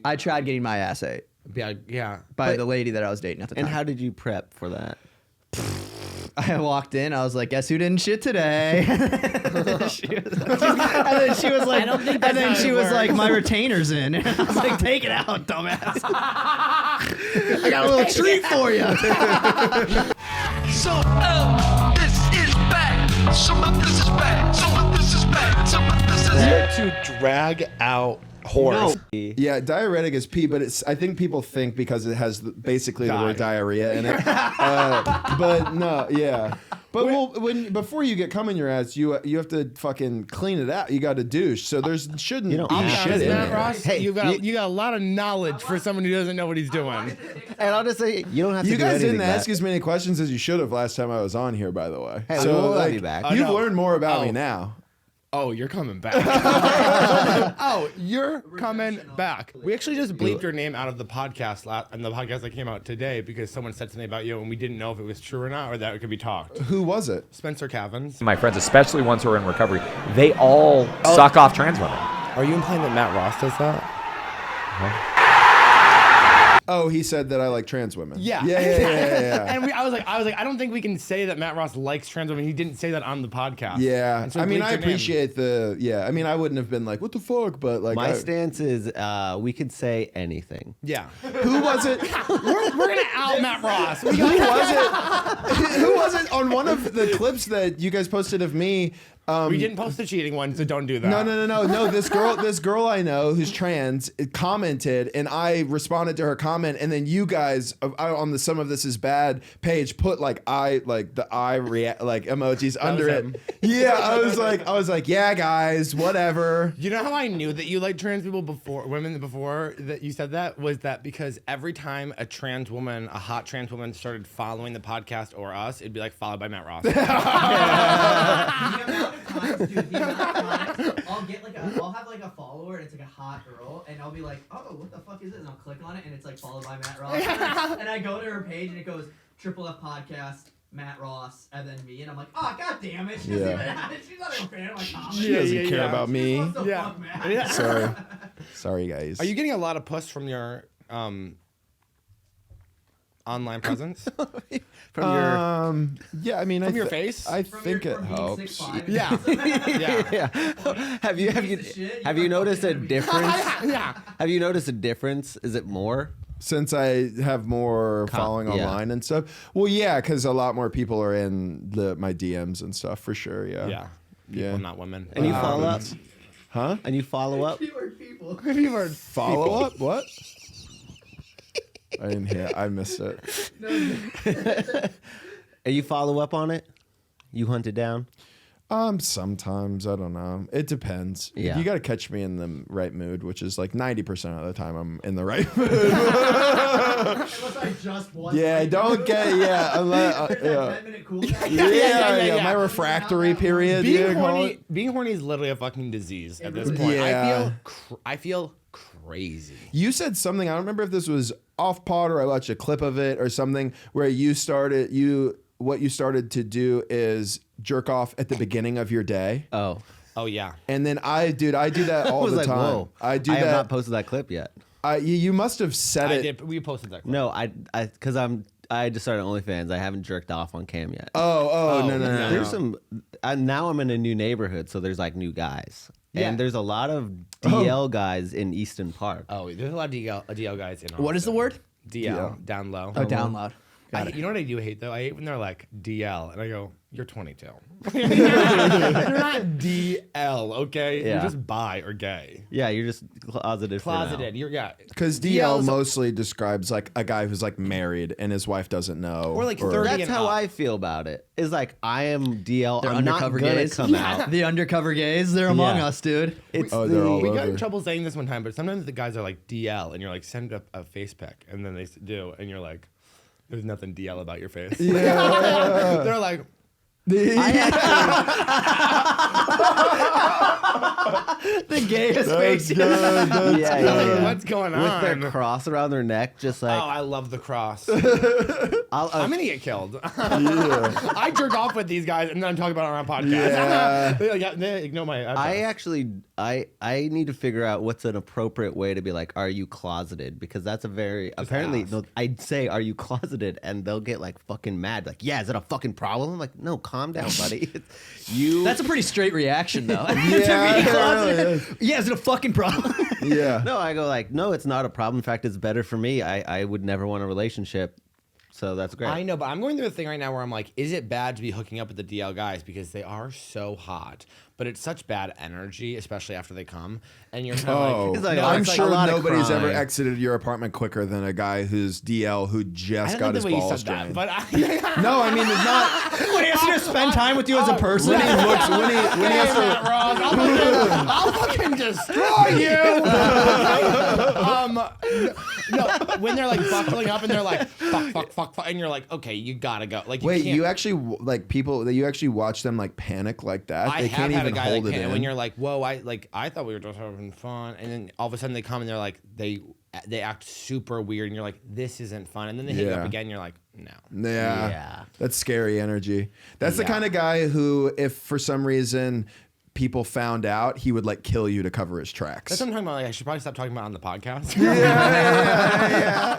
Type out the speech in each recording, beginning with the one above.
I tried getting my ass ate. Yeah. By the lady that I was dating at the time. And how did you prep for that? I walked in, I was like, guess who didn't shit today? and then she was like, my retainer's in. And I was like, take it out, dumbass. I got a little treat for you. So, this is bad. Some of this is bad. Some of this is bad. Some of this is To drag out horse. Yeah, diuretic is pee, but I think people think because it has basically the word diarrhea in it. But no, yeah. But before you get cum in your ass, you have to fucking clean it out. You got to douche, so shouldn't be shit in there. Ross, hey, you got a lot of knowledge for someone who doesn't know what he's doing. And I'll just say, you don't have to. You do guys anything didn't ask as many questions as you should have last time I was on here, by the way. Hey, so we'll have you back. You've learned more about me now. Oh, you're coming back. You're coming back. We actually just bleeped your name out of the podcast and the podcast that came out today because someone said something about you and we didn't know if it was true or not or that it could be talked. Who was it? Spencer Cavins. My friends, especially ones who are in recovery, they all suck off trans women. Are you implying that Matt Ross does that? Oh, he said that I like trans women. Yeah. Yeah. And I was like, I don't think we can say that Matt Ross likes trans women. He didn't say that on the podcast. Yeah. And so I mean, bleeped I your name. appreciate I mean, I wouldn't have been like, what the fuck? But like, My stance is we could say anything. Yeah. Who was it? We're gonna out Matt Ross. Who was it? Who was it on one of the clips that you guys posted of me? We didn't post the cheating one, so don't do that. No. This girl I know who's trans commented, and I responded to her comment, and then you guys on the Some of This Is Bad page put the eye emojis under it. Yeah, I was like, yeah, guys, whatever. You know how I knew that you liked trans people women before that you said that was that because every time a hot trans woman started following the podcast or us, it'd be like followed by Matt Ross. Times, dude, I'll have like a follower and it's like a hot girl and I'll be like, oh, what the fuck is this? And I'll click on it and it's like followed by Matt Ross. And I go to her page and it goes Triple F Podcast, Matt Ross, and then me, and I'm like, oh, god damn it. She doesn't even have it. She's not a fan of my comments. She doesn't care about me. Fuck Matt. Sorry, guys. Are you getting a lot of puss from your online presence? From your I mean, from your face? I think it helps. 6'5" Yeah. Have you noticed a difference? Yeah. Have you noticed a difference? Is it more? Since I have more following online and stuff. Well, yeah, because a lot more people are in my DMs and stuff for sure. Yeah. Yeah. People, not women. And you follow up? Huh? And you follow up? People. Follow up? What? I didn't hear. I missed it. And you follow up on it? You hunt it down? Sometimes, I don't know. It depends. Yeah. You got to catch me in the right mood, which is like 90% of the time I'm in the right mood. Unless I just want don't get, unless, 10-minute cool down. yeah. My refractory period. Being horny is literally a fucking disease at this point. Yeah. I feel crazy. You said something, I don't remember if this was off pod or I watched a clip of it or something, where what you started to do is jerk off at the beginning of your day. Oh yeah. And then I do that all the time. Whoa. I have not posted that clip yet. You must have said it. We posted that clip. No, because I just started OnlyFans. I haven't jerked off on cam yet. Oh, no. There's some. Now I'm in a new neighborhood, so there's like new guys, and there's a lot of DL guys in Easton Park. Oh, there's a lot of DL guys in. What is the word? DL, down low. Oh, down loud. You know what I do hate though? I hate when they're like DL, and I go, "You're 22. You're not DL, okay? Yeah. You're just bi or gay. Yeah, you're just closeted. Closeted. Because DL mostly describes like a guy who's like married and his wife doesn't know, or like 30. That's and how up. I feel about it. It's like I am DL. They're I'm not undercover gonna gays. come out. The undercover gays, they're among us, dude. It's they're all We got over. in trouble saying this one time, but sometimes the guys are like DL, and you're like, send a face pic, and then they do, and you're like, there's nothing DL about your face. Yeah. They're like, The gayest face. Yeah. What's going With on? their cross around their neck, just like. Oh, I love the cross. I'm I'm gonna get killed. I jerk off with these guys, and then I'm talking about it on our podcast. They ignore my. I need to figure out what's an appropriate way to be like, are you closeted? Because that's a very apparently. ask. No, I'd say, are you closeted? And they'll get like fucking mad. Like, yeah, is it a fucking problem? I'm like, no, calm down, buddy. You. That's a pretty straight reaction, though. Yeah. Yeah, is it a fucking problem? Yeah. No, I go like, no, it's not a problem. In fact, it's better for me. I would never want a relationship. So that's great. I know, but I'm going through a thing right now where I'm like, is it bad to be hooking up with the DL guys because they are so hot, but it's such bad energy, especially after they come, and you're kind of It's like, no, I'm I'm it's like sure a lot of nobody's ever crime. exited your apartment quicker than a guy who's DL who I just don't got like his the way you balls said that, drained. but No, I mean it's not. When he has to spend time with you as a person. When he looks, when he has to. I'll fucking destroy you. No, when they're like buckling up and they're like fuck, and you're like, okay, you gotta go. Like, Wait, can't- you actually like people that you actually watch them like panic like that? I They have can't had a even guy hold like it panic in. when you're like, whoa, I thought we were just having fun, and then all of a sudden they come and they're like, they act super weird, and you're like, this isn't fun, and then they hit you Yeah. up again, and you're like, no. Yeah. That's scary energy. That's the Yeah. kind of guy who, if for some reason people found out, he would like kill you to cover his tracks. That's what I'm talking about. Like, I should probably stop talking about it on the podcast.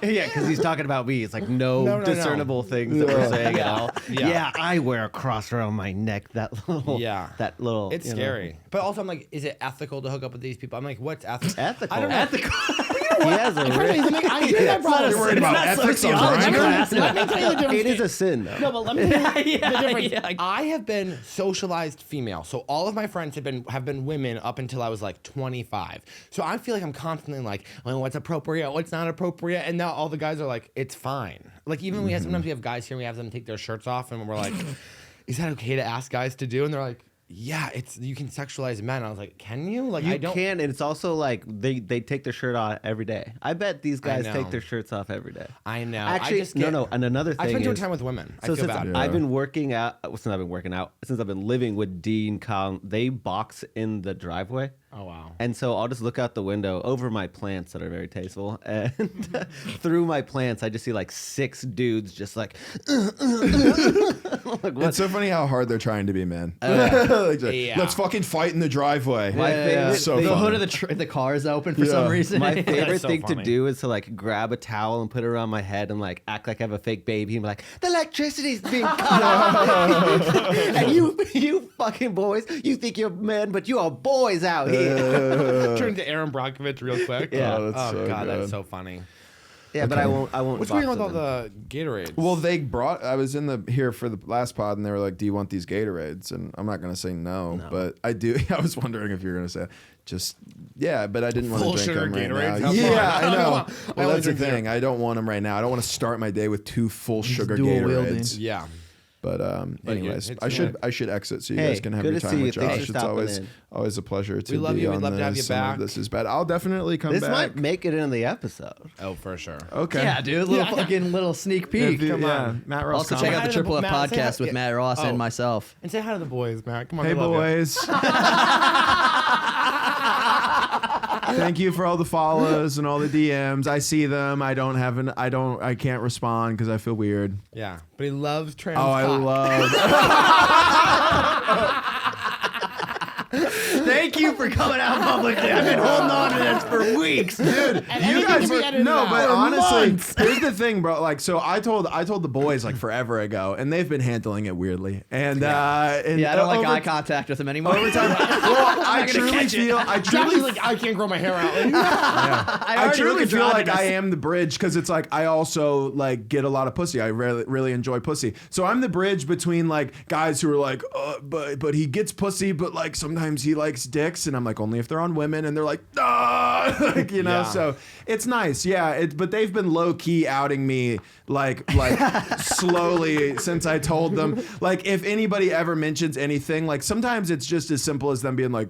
Yeah, because he's talking about me. It's like no, No. discernible things that we're saying at all. Yeah. Yeah, I wear a cross around my neck. That little. Yeah. That little. It's you know. scary. But also, I'm like, is it ethical to hook up with these people? I'm like, what's ethical? Ethical. I don't know. He has a I hear that, brother. You're worried about ethics on sociology driving? class. Let me tell you the difference. It is a sin, though. No, but let me tell you Yeah, the difference. yeah. I have been socialized female, so all of my friends have been women up until I was like 25. So I feel like I'm constantly like, oh, what's appropriate, what's not appropriate, and now all the guys are like, it's fine. Like even sometimes we have guys here, and we have them take their shirts off, and we're like, is that okay to ask guys to do? And they're like, yeah, you can sexualize men. I was like, can you? Like, You I don't. can, and it's also like they take their shirt off every day. I bet these guys know. take their shirts off every day. I know. Actually, I just get, no. And another I thing spend too is, much time with women. I so feel since bad. I've been working out, since I've been living with Dean, Colin, they box in the driveway. Oh wow. And so I'll just look out the window over my plants that are very tasteful, and through my plants, I just see like 6 dudes just like. Like, what? It's so funny how hard they're trying to be men. Like, Yeah. let's fucking fight in the driveway. My favorite so thing- The funny. hood of the car is open for some reason. My favorite so thing funny. to do is to like grab a towel and put it around my head and like act like I have a fake baby and be like, the electricity's being cut off. And you fucking boys, you think you're men, but you are boys out here. Turn to Aaron Brockovich real quick. Yeah. Oh, that's so God, good. that's so funny. Yeah, but I won't. What's box going on with all them. the Gatorades? Well, they brought. I was here for the last pod, and they were like, "Do you want these Gatorades?" And I'm not gonna say no, but I do. I was wondering if you were gonna say, but I didn't want Full to drink sugar them right Gatorades? now. How Yeah, fun. I know. I Well, only that's the drink thing. I don't want them right now. I don't want to start my day with 2 full sugar dual wielding. Gatorades. yeah. But anyways, it's I should exit so you Hey, guys can have good your to time see with you. Thanks Josh. for It's stopping always a pleasure to We love be you. We'd on love to have this. you Some of back. This is bad. I'll definitely come This back. might make it in the episode. Oh, for sure. Okay. Yeah, dude, little sneak peek. Come on. on, Matt Ross. Also, comedy. check out the Say hi to Triple F Matt, say hi- podcast with yeah. Matt Ross Oh. and myself. And say hi to the boys, Matt. Come on. Hey we love you. boys. Thank you for all the follows and all the DMs. I see them. I can't respond because I feel weird. Yeah, but he loves trans. Oh, I cock. love. Thank you for coming out publicly. I've been holding on to this for weeks, dude. You guys were no, but honestly, months. here's the thing, bro. Like, so I told the boys like forever ago, and they've been handling it weirdly. And Yeah, I don't like over- eye contact with him anymore. Over time, well, I truly feel. Johnny's like, I can't grow my hair out. I truly look feel like androgynous. I am the bridge because it's like I also like get a lot of pussy. I really enjoy pussy. So I'm the bridge between like guys who are like, but he gets pussy, but like sometimes he likes dicks, and I'm like only if they're on women, and they're like, like, you know. Yeah. So it's nice, yeah. But they've been low key outing me like slowly since I told them. Like if anybody ever mentions anything, like sometimes it's just as simple as them being like,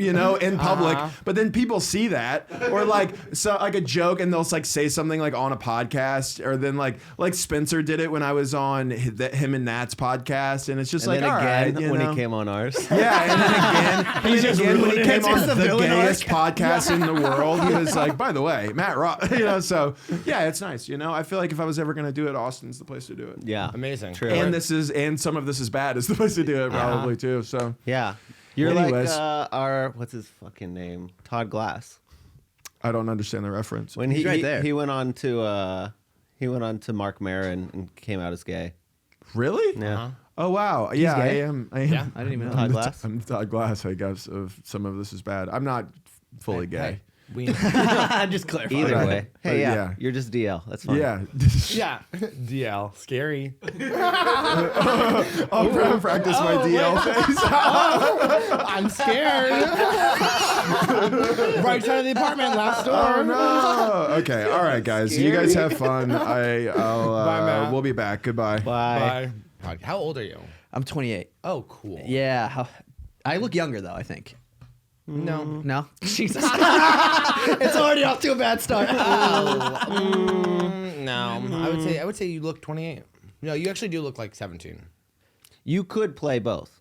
in public. But then people see that, or like a joke, and they'll like say something like on a podcast, or then like Spencer did it when I was on him and Nat's podcast, and it's just And like then all again right, when he came on ours. Yeah, and then again when he came on the villain gayest podcast in the world, he was like, by the way, Matt Ross, so yeah, it's nice, I feel like if I was ever gonna do it, Austin's the place to do it. Yeah, Amazing. True. And some of this is bad is the place to do it probably too. So Yeah, you're Anyways. like what's his fucking name? Todd Glass. I don't understand the reference. When He's right there. he went on to Mark Maron and came out as gay. Really? Yeah. Oh wow. Yeah, gay? I am. Yeah. I didn't even know. Todd Glass. I'm Todd Glass, I guess. Of some of this is bad. I'm not fully gay. We, Just clarify. Either Right. way, But hey, yeah. you're just DL. That's fine. Yeah. yeah. DL. Scary. I'll practice my DL face. I'm scared. Right side of the apartment, last door. Oh no. Okay. All right, guys. You guys have fun. Bye, Matt. We'll be back. Goodbye. Bye. Bye. How old are you? I'm 28. Oh, cool. Yeah. I look younger though, I think. No. No? Jesus. It's already off to a bad start. No. I would say you look 28. No, you actually do look like 17. You could play both.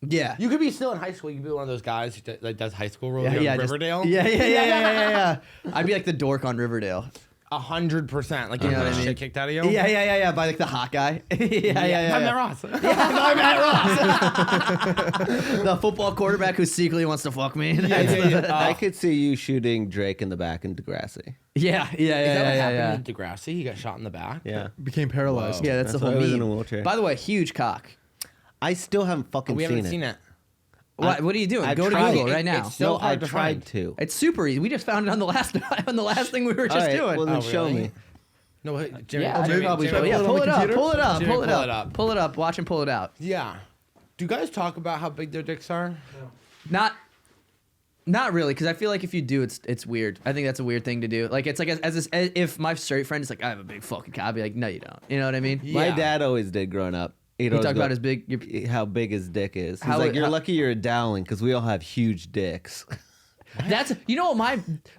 Yeah. You could be still in high school. You could be one of those guys who does high school roles in just- Riverdale. Yeah. I'd be like the dork on Riverdale. 100%. Like you know know what I the mean? shit kicked out of you. Yeah. By like the hot guy. yeah. I'm Matt Ross. I'm Matt Ross. The football quarterback who secretly wants to fuck me. I could see you shooting Drake in the back in Degrassi. Yeah. Is that what happened to Degrassi? He got shot in the back. Yeah. Became paralyzed. Yeah, that's the That's whole why I was meme. in a wheelchair. By the way, huge cock. I still haven't fucking We seen haven't seen it. What are you doing? I've Go to tried. Google right now. It's so No, I hard to tried find. to. It's super easy. We just found it on the last thing we were just All right, doing. well, then Oh, show really? me. No, Jimmy. Yeah, Jimmy, probably Jimmy, should. Yeah, pull it up. computer? Pull it up. Jimmy, Pull it pull it up. up. Pull it up. Watch him pull it out. Yeah. Do you guys talk about how big their dicks are? Not really, because I feel like if you do, it's weird. I think that's a weird thing to do. Like it's like as if my straight friend is like, I have a big fucking cock, I'd be like, no, you don't. You know what I mean? Yeah. My dad always did growing up. He talked about his big. how big his dick is. He's How- like, you're how- lucky you're a Dowling because we all have huge dicks. That's what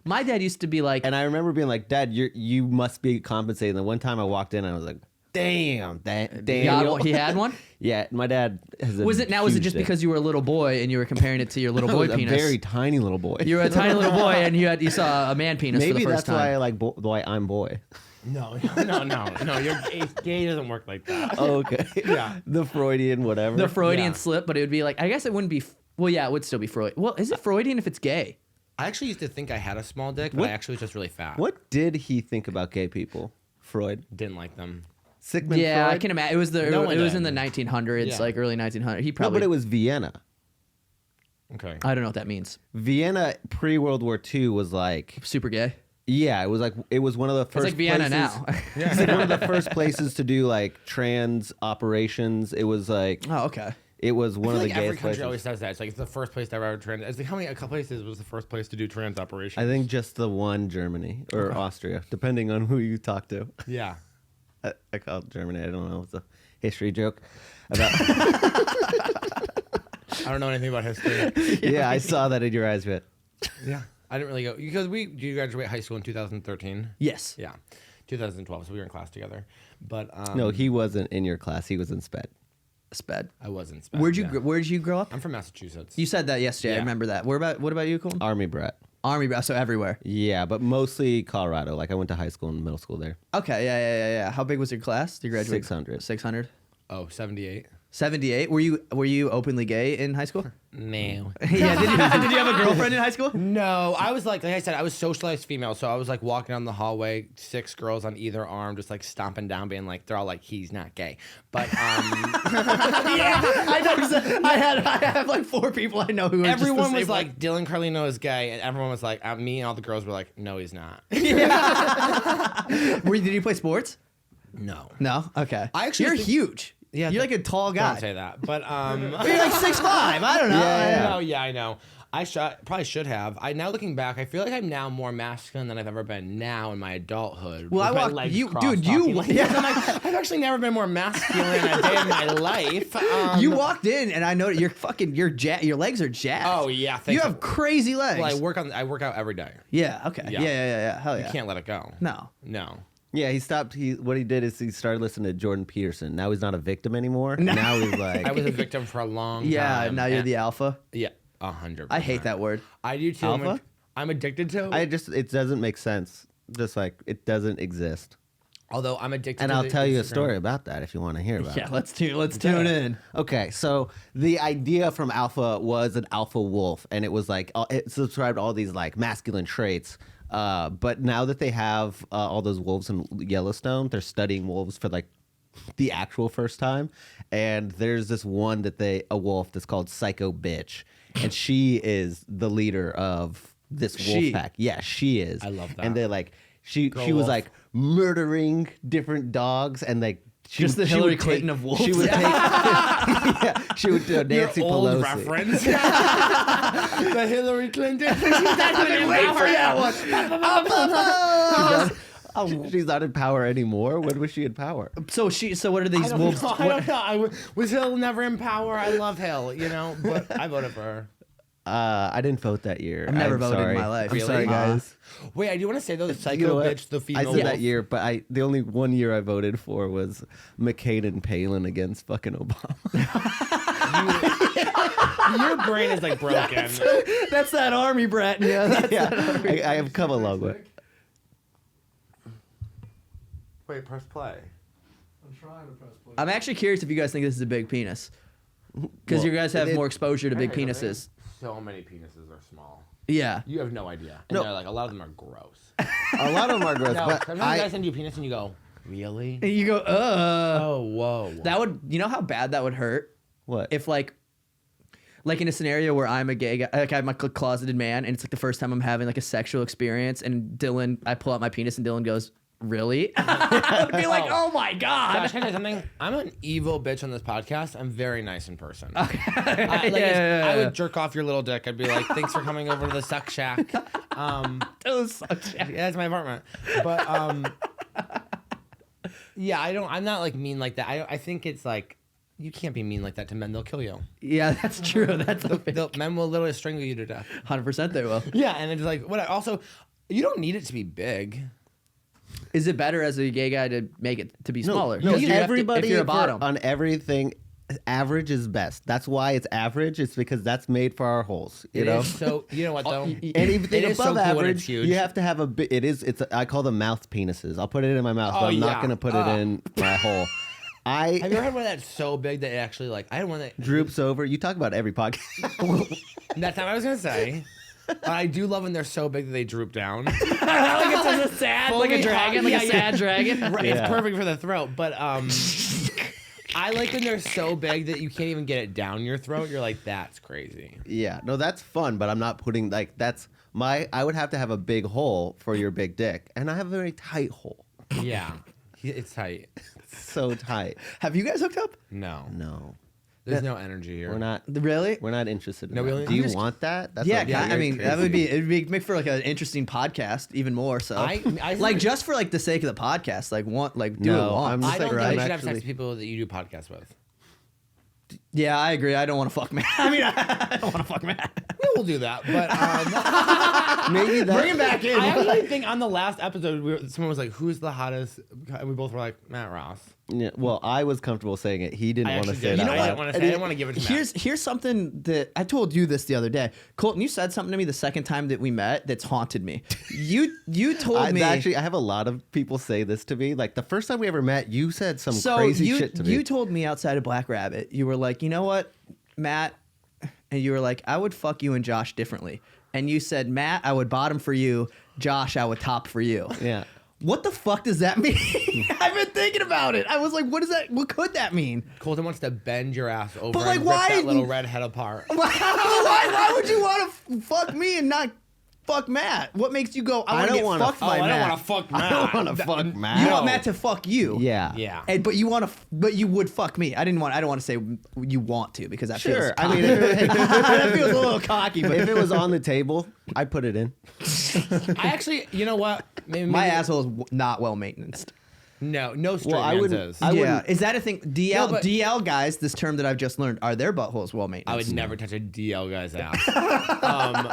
my dad used to be like. And I remember being like, Dad, you must be compensating. The one time I walked in, I was like, damn. He had one. Yeah, my dad has a Was it huge just dick. because you were a little boy and you were comparing it to your little I boy was a penis? very tiny little boy. You were a tiny little boy and you saw a man penis for Maybe the first that's why I time. like why I'm boy. No. Your gay doesn't work like that. Oh, okay. Yeah. The Freudian whatever. The Freudian Yeah. slip, but it would be like, I guess it wouldn't be. Well, yeah, it would still be Freud. Well, is it Freudian if it's gay? I actually used to think I had a small dick, but What? I actually was just really fat. What did he think about gay people? Freud. Didn't like them. Sigmund Yeah, Freud? I can imagine. It was No one it was did. in the 1900s, Yeah. like early 1900s. He No, probably. but it was Vienna. Okay. I don't know what that means. Vienna pre-World War II was like, Super gay. yeah, it was one of the It's first like Vienna places, now. It's like one of the first places to do like trans operations. It was like Oh, okay. it was I one feel of the like every gayest country places. always says that. It's like it's the first place to ever trans. It's like how many a couple places was the first place to do trans operations? I think just the one Germany or Austria, depending on who you talk to. Yeah. I call it Germany. I don't know. It's a history joke. About I don't know anything about history. yeah, I saw that in your eyes, but Yeah. I didn't really go because you graduate high school in 2013. Yes. Yeah. 2012. So we were in class together. But no, he wasn't in your class. He was in sped. Sped. I was in SPED. Where'd you yeah. Where'd you grow up? I'm from Massachusetts. You said that yesterday. I Yeah. remember that. What about you, Colton? Army brat. Army, so everywhere. Yeah, but mostly Colorado. Like I went to high school and middle school there. Okay, yeah. How big was your class? Did you graduate? 600. 600. Oh, 78. 78. Were you openly gay in high school? No. Yeah. Did you have a girlfriend in high school? No, I was like I said, I was socialized female, so I was like walking down the hallway, 6 girls on either arm, just like stomping down, being like, they're all like, he's not gay, but Yeah, I know. 'Cause I have like 4 people I know who. Are everyone just the was same like, Dylan Carlino is gay, and everyone was like, me and all the girls were like, no, he's not. Did you play sports? No, No. Okay. I actually You're think- huge. Yeah, You're like a tall guy. don't say that, but You're like 6'5". I don't know. Yeah. No, yeah, I know. I probably should have. Now looking back, I feel like I'm now more masculine than I've ever been now in my adulthood. Well, I with my walked legs you, crossed, dude. talking You, like this. I'm like, I've actually never been more masculine a day in my life. you walked in, and I know your legs are jacked. Oh yeah, you have crazy legs. Well, I work out every day. Yeah. Okay. Yeah. Yeah. Hell yeah. You can't let it go. No. Yeah, he stopped. What he did is he started listening to Jordan Peterson. Now he's not a victim anymore. Now he's like, I was a victim for a long Yeah. time. Now you're the alpha. Yeah, 100%. I hate that word. I do too. Alpha? I'm addicted to. it doesn't make sense. Just like it doesn't exist. Although I'm addicted. And to I'll the tell you a Instagram. story about that if you want to hear about it. Yeah. Let's tune in. Okay, so the idea from Alpha was an alpha wolf, and it was like it subscribed all these like masculine traits. But now that they have all those wolves in Yellowstone, they're studying wolves for like the actual first time. And there's this one a wolf that's called Psycho Bitch, and she is the leader of this wolf pack. Yeah, she is. I love that. And they're like she was wolf. like murdering different dogs and like. Just the Hillary Clinton of wolves. She would take. Yeah, she would do Nancy Your old Pelosi. reference. The Hillary Clinton. She's not even wait for that one. She's not in power anymore. When was she in power? So what are these wolves? I don't know. Was Hill never in power? I love Hill, but I voted for her. I didn't vote that year. I've never I'm voted sorry. in my life. I'm Really? sorry, guys. Wait, I do want to say though, the You know psycho what? bitch, the female I said wolf. that year, but the only one year I voted for was McCain and Palin against fucking Obama. Your brain is like broken. That's that army brat. Yeah. Yeah, I have come a long way. Wait, press play. I'm actually curious if you guys think this is a big penis, because you guys have more exposure to big penises. So many penises are small. Yeah. You have no idea. And they're like, a lot of them are gross. A lot of them are gross, No, but sometimes guys send you a penis and you go, really? And you go, Oh, whoa. That would, you know how bad that would hurt what? if like in a scenario where I'm a gay guy, like I'm a closeted man, and it's like the first time I'm having like a sexual experience, and I pull out my penis, and Dylan goes, really? I would be like, oh my god. Josh, can I tell you something? I'm an evil bitch on this podcast. I'm very nice in person. Yeah. I would jerk off your little dick. I'd be like, thanks for coming over to the suck shack. Yeah, that's my apartment. But yeah, I'm not like mean like that. I think it's like, you can't be mean like that to men. They'll kill you. Yeah, that's true. That's Men will literally strangle you to death. 100% they will. Yeah, and it's like, what? Also, you don't need it to be big. Is it better as a gay guy to make it to be smaller? No, 'Cause you have to- everybody if you're a bottom. on everything, average is best. That's why it's average. It's because that's made for our holes. You know. So you know what though? Anything It is so above cool when average, it's huge. you have to have a bit. I call them mouth penises. I'll put it in my mouth, but I'm not gonna put it in my hole. Have you ever had one that's so big that it actually like? I had one that droops over. You talk about every podcast. That's not what I was gonna say. I do love when they're so big that they droop down. like it's a sad, like a dragon, like a sad dragon. Right, Yeah. It's perfect for the throat. But I like when they're so big that you can't even get it down your throat. You're like, that's crazy. Yeah, no, that's fun, but I'm not putting like that's my. I would have to have a big hole for your big dick, and I have a very tight hole. Yeah, it's tight. So tight. Have you guys hooked up? No, No, there's no energy here. we're not. Really? We're not interested in No, that. we only- Do you I'm just- want that? That's Yeah, like- I you're mean that crazy. it'd be make for like an interesting podcast even more. So I like just for like the sake of the podcast, like do No, it once. I'm I just don't think right. you should have Actually- sex with people that you do podcasts with. Yeah, I agree. I don't want to fuck Matt. I mean, I don't want to fuck Matt. We will do that, but Maybe that. Bring him back in. I actually think on the last episode, someone was like, "Who's the hottest?" And we both were like, "Matt Ross." Yeah, well, I was comfortable saying it. He didn't I want to actually say did. that. I didn't want to say. I didn't want to give it to Matt. Here's something that I told you this the other day, Colton. You said something to me the second time that we met that's haunted me. You told me Actually, I have a lot of people say this to me. Like the first time we ever met, you said some so crazy you shit to me. you told me outside of Black Rabbit, you were like, you know what, Matt, and you were like, I would fuck you and Josh differently, and you said, Matt, I would bottom for you, Josh, I would top for you. Yeah. What the fuck does that mean? I've been thinking about it. I was like, what is that? What could that mean? Colton wants to bend your ass over But, like, and why- rip that little redhead apart. Why would you want to fuck me and not fuck Matt? What makes you go? I I don't want to wanna get fucked by I Matt. don't want to fuck Matt. I don't want to fuck Matt. You want Matt to fuck you? Yeah. Yeah. But you want to, but you would fuck me. I don't want to say you want to because that feels. Sure. I cocky. mean, that feels a little cocky. But if it was on the table, I'd put it in. I actually, you know what? Maybe, my asshole is not well maintained. No straight I man's wouldn't- is. I Yeah, wouldn't- is that a thing? DL No, but- DL guys, this term that I've just learned, are their buttholes well maintained? I would never touch a DL guy's ass.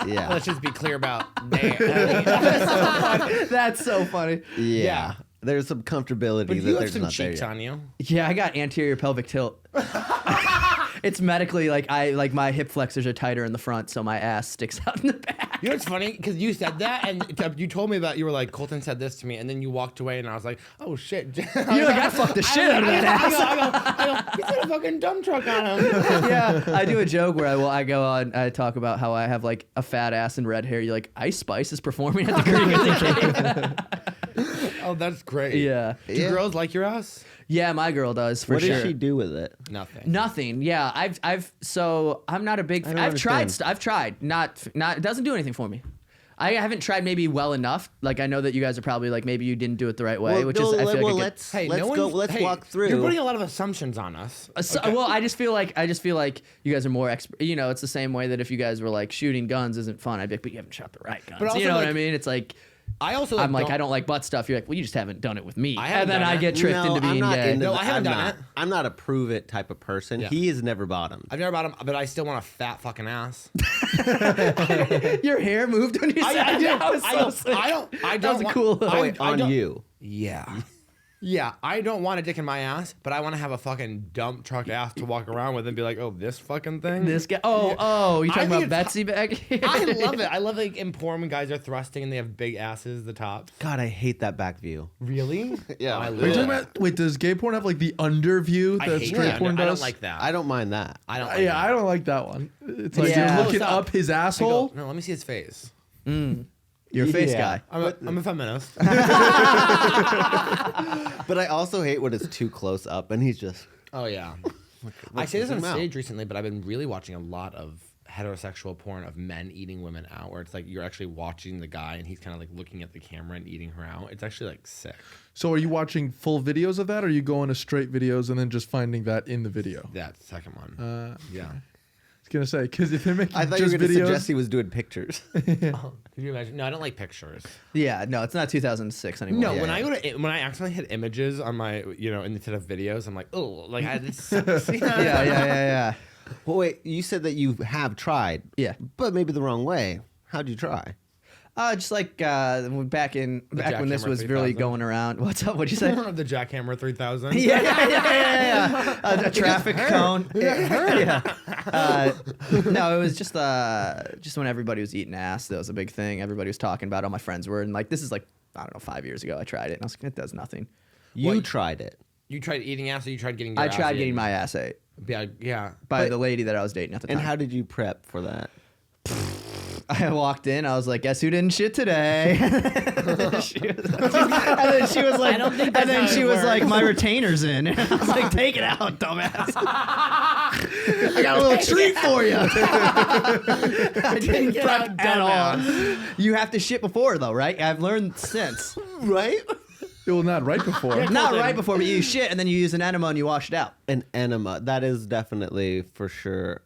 Yeah. Let's just be clear about that. That's so funny. Yeah. There's some comfortability But that you have there's some not there cheeks yet. on you. Yeah, I got anterior pelvic tilt. It's medically like my hip flexors are tighter in the front, so my ass sticks out in the back. You know what's funny? Because you said that, and you told me about. You were like, Colton said this to me, and then you walked away, and I was like, oh shit. You're like, I fucked the shit out of that ass. I go, you got a fucking dump truck on him. Yeah, I do a joke where I go on, I talk about how I have like a fat ass and red hair. You're like, Ice Spice is performing at the Greek at the Cave. Oh, that's great. Yeah. Do girls like your ass? Yeah, my girl does for What sure. does she do with it? Nothing. Nothing. Yeah, so I'm not a big. I don't I've tried. understand. I've tried. Not. It doesn't do anything for me. I haven't tried maybe well enough. Like I know that you guys are probably like maybe you didn't do it the right way, Well, which no, is I feel like a good- let's Hey, let's no go. one's- Let's hey, walk through. You're putting a lot of assumptions on us. Well, I just feel like you guys are more expert. You know, it's the same way that if you guys were like shooting guns isn't fun, I'd be like, but you haven't shot the right guns. But also, you know what I like, mean? It's like I also I'm like I don't like butt stuff. You're like, well, you just haven't done it with me, I haven't and then done I it. get tricked into being I'm not gay. into No, the- I haven't I'm done not. it. I'm not a prove it type of person. Yeah. He has never bottomed. I've never bought them, but I still want a fat fucking ass. Your hair moved when you said that. That was so sick. I don't That was a want, cool. I on don't- you. Yeah. Yeah, I don't want a dick in my ass, but I want to have a fucking dump truck ass to walk around with and be like, oh, this fucking thing? This guy. Oh, you I talking think about it's- Betsy back here? I love it. I love like in porn when guys are thrusting and they have big asses, the tops. God, I hate that back view. Really? Yeah. I Are love Are you talking it. about, wait, does gay porn have like the under view I that hate straight that. porn I does? don't like that. I don't mind that. I don't like Yeah, that. I don't like that one. It's like Yeah. you're looking Close up. up his I go, asshole. no, let me see his face. You're a face Yeah. guy. I'm a feminist. But I also hate when it's too close up and he's just. Oh, yeah. I say this on zoom out. stage recently, but I've been really watching a lot of heterosexual porn of men eating women out, where it's like you're actually watching the guy and he's kind of like looking at the camera and eating her out. It's actually like sick. So are you watching full videos of that, or are you going to straight videos and then just finding that in the video? That second one. Yeah. I was gonna say, because if they're making I thought you just were going to videos, suggest he was doing pictures. Oh, could you imagine? No, I don't like pictures. Yeah, no, it's not 2006 anymore. No, Yeah, when yeah. I go to when I accidentally hit images on my instead of videos, I'm like, oh, like this sucks. yeah. Well, wait, you said that you have tried. Yeah. But maybe the wrong way. How'd you try? Just like back when this Jackhammer was really 3000. going around. What's up? What'd you say? The Jackhammer 3000. Yeah. A traffic cone. Yeah. No, it was just when everybody was eating ass. That was a big thing. Everybody was talking about it. All my friends were, and like this is like I don't know 5 years ago. I tried it, and I was like, it does nothing. You tried it. You tried eating ass, or you tried getting? Your I ass tried eaten? getting my ass ate Yeah. by the lady that I was dating at the time. And how did you prep for that? I walked in, I was like, "Guess who didn't shit today?" and then she was like, I don't think and that's then how she it was works. like, "My retainer's in." And I was like, "Take it out, dumbass." I got a little treat for you. I didn't prep at all. You have to shit before, though, right? I've learned since, right? well, not right before. Not right before, but you shit and then you use an enema and you wash it out. An enema. That is definitely for sure.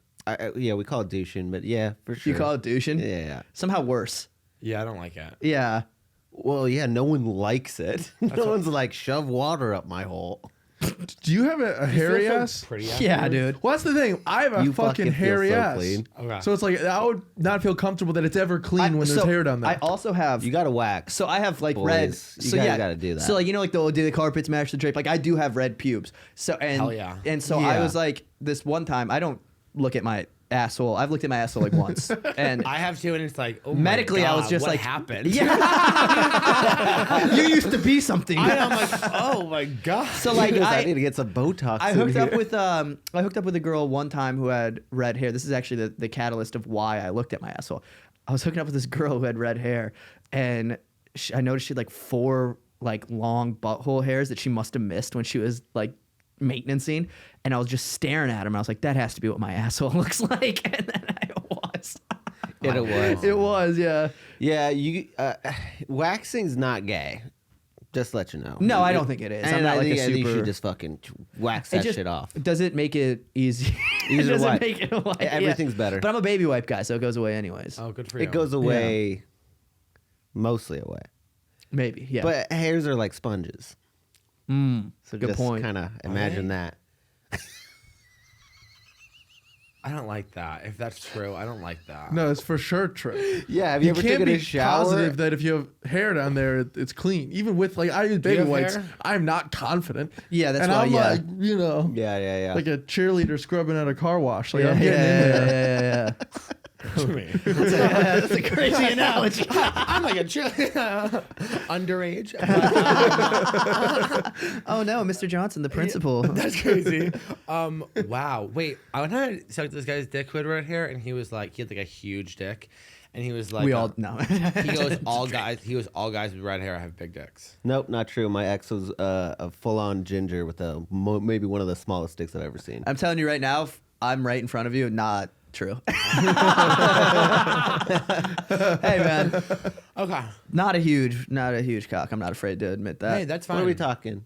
Yeah, we call it douching, but yeah, for sure. You call it douching? Yeah. Somehow worse. Yeah, I don't like it. Yeah. Well, yeah, no one likes it. No one's like, shove water up my hole. Do you have a hairy ass? Pretty Yeah, afterwards? dude. Well, that's the thing. I have a You fucking fucking feel hairy so ass. clean. Okay. So it's like I would not feel comfortable that it's ever clean when there's So, hair down there. I also have. You got to wax. So I have like Boys, red. you So gotta do that. So like like the carpets match the drape. Like I do have red pubes. So and Hell yeah. And so I Yeah. was like this one time. I don't look at my asshole. I've looked at my asshole like once. And I have too, and it's like, oh medically, my God, I was just what like, happened? Yeah. You used to be something. I'm like, oh my God. So like I need to get some Botox. I in hooked up here. with I hooked up with a girl one time who had red hair. This is actually the catalyst of why I looked at my asshole. I was hooking up with this girl who had red hair, and I noticed she had like 4 like long butthole hairs that she must have missed when she was like maintenancing. And I was just staring at him. I was like, that has to be what my asshole looks like. And then I was. It was. It was, yeah. Yeah, waxing's not gay. Just to let you know. No, I don't think it is. And I'm not I like think, a I think you super. should just fucking wax that shit off. Does it make it easy? Easier Does wipe. it make it white? Everything's better. But I'm a baby wipe guy, so it goes away anyways. Oh, good for you. It goes away, mostly away. Maybe, yeah. But hairs are like sponges. So good just point. kind of imagine that. I don't like that. If that's true, I don't like that. No, it's for sure true. Yeah, have you ever can't taken be a shower? positive that if you have hair down there, it's clean. Even with like I use baby have wipes, hair? I'm not confident. Yeah, that's and why, I'm yeah. like, you know, Yeah. like a cheerleader scrubbing at a car wash. Like yeah, I'm getting in there. yeah. Me. That's a crazy analogy. I'm like a underage. Oh no, Mr. Johnson, the principal. That's crazy. Wow. Wait, I went to suck this guy's dick who had red hair, and he was like, he had like a huge dick, and he was like, We all no. He goes, all guys. He goes, all guys with red hair have big dicks. Nope, not true. My ex was a full-on ginger with maybe one of the smallest dicks I've ever seen. I'm telling you right now, if I'm right in front of you. Not true. Hey man, Okay. not a huge cock. I'm not afraid to admit that. Hey, that's fine. What are we talking?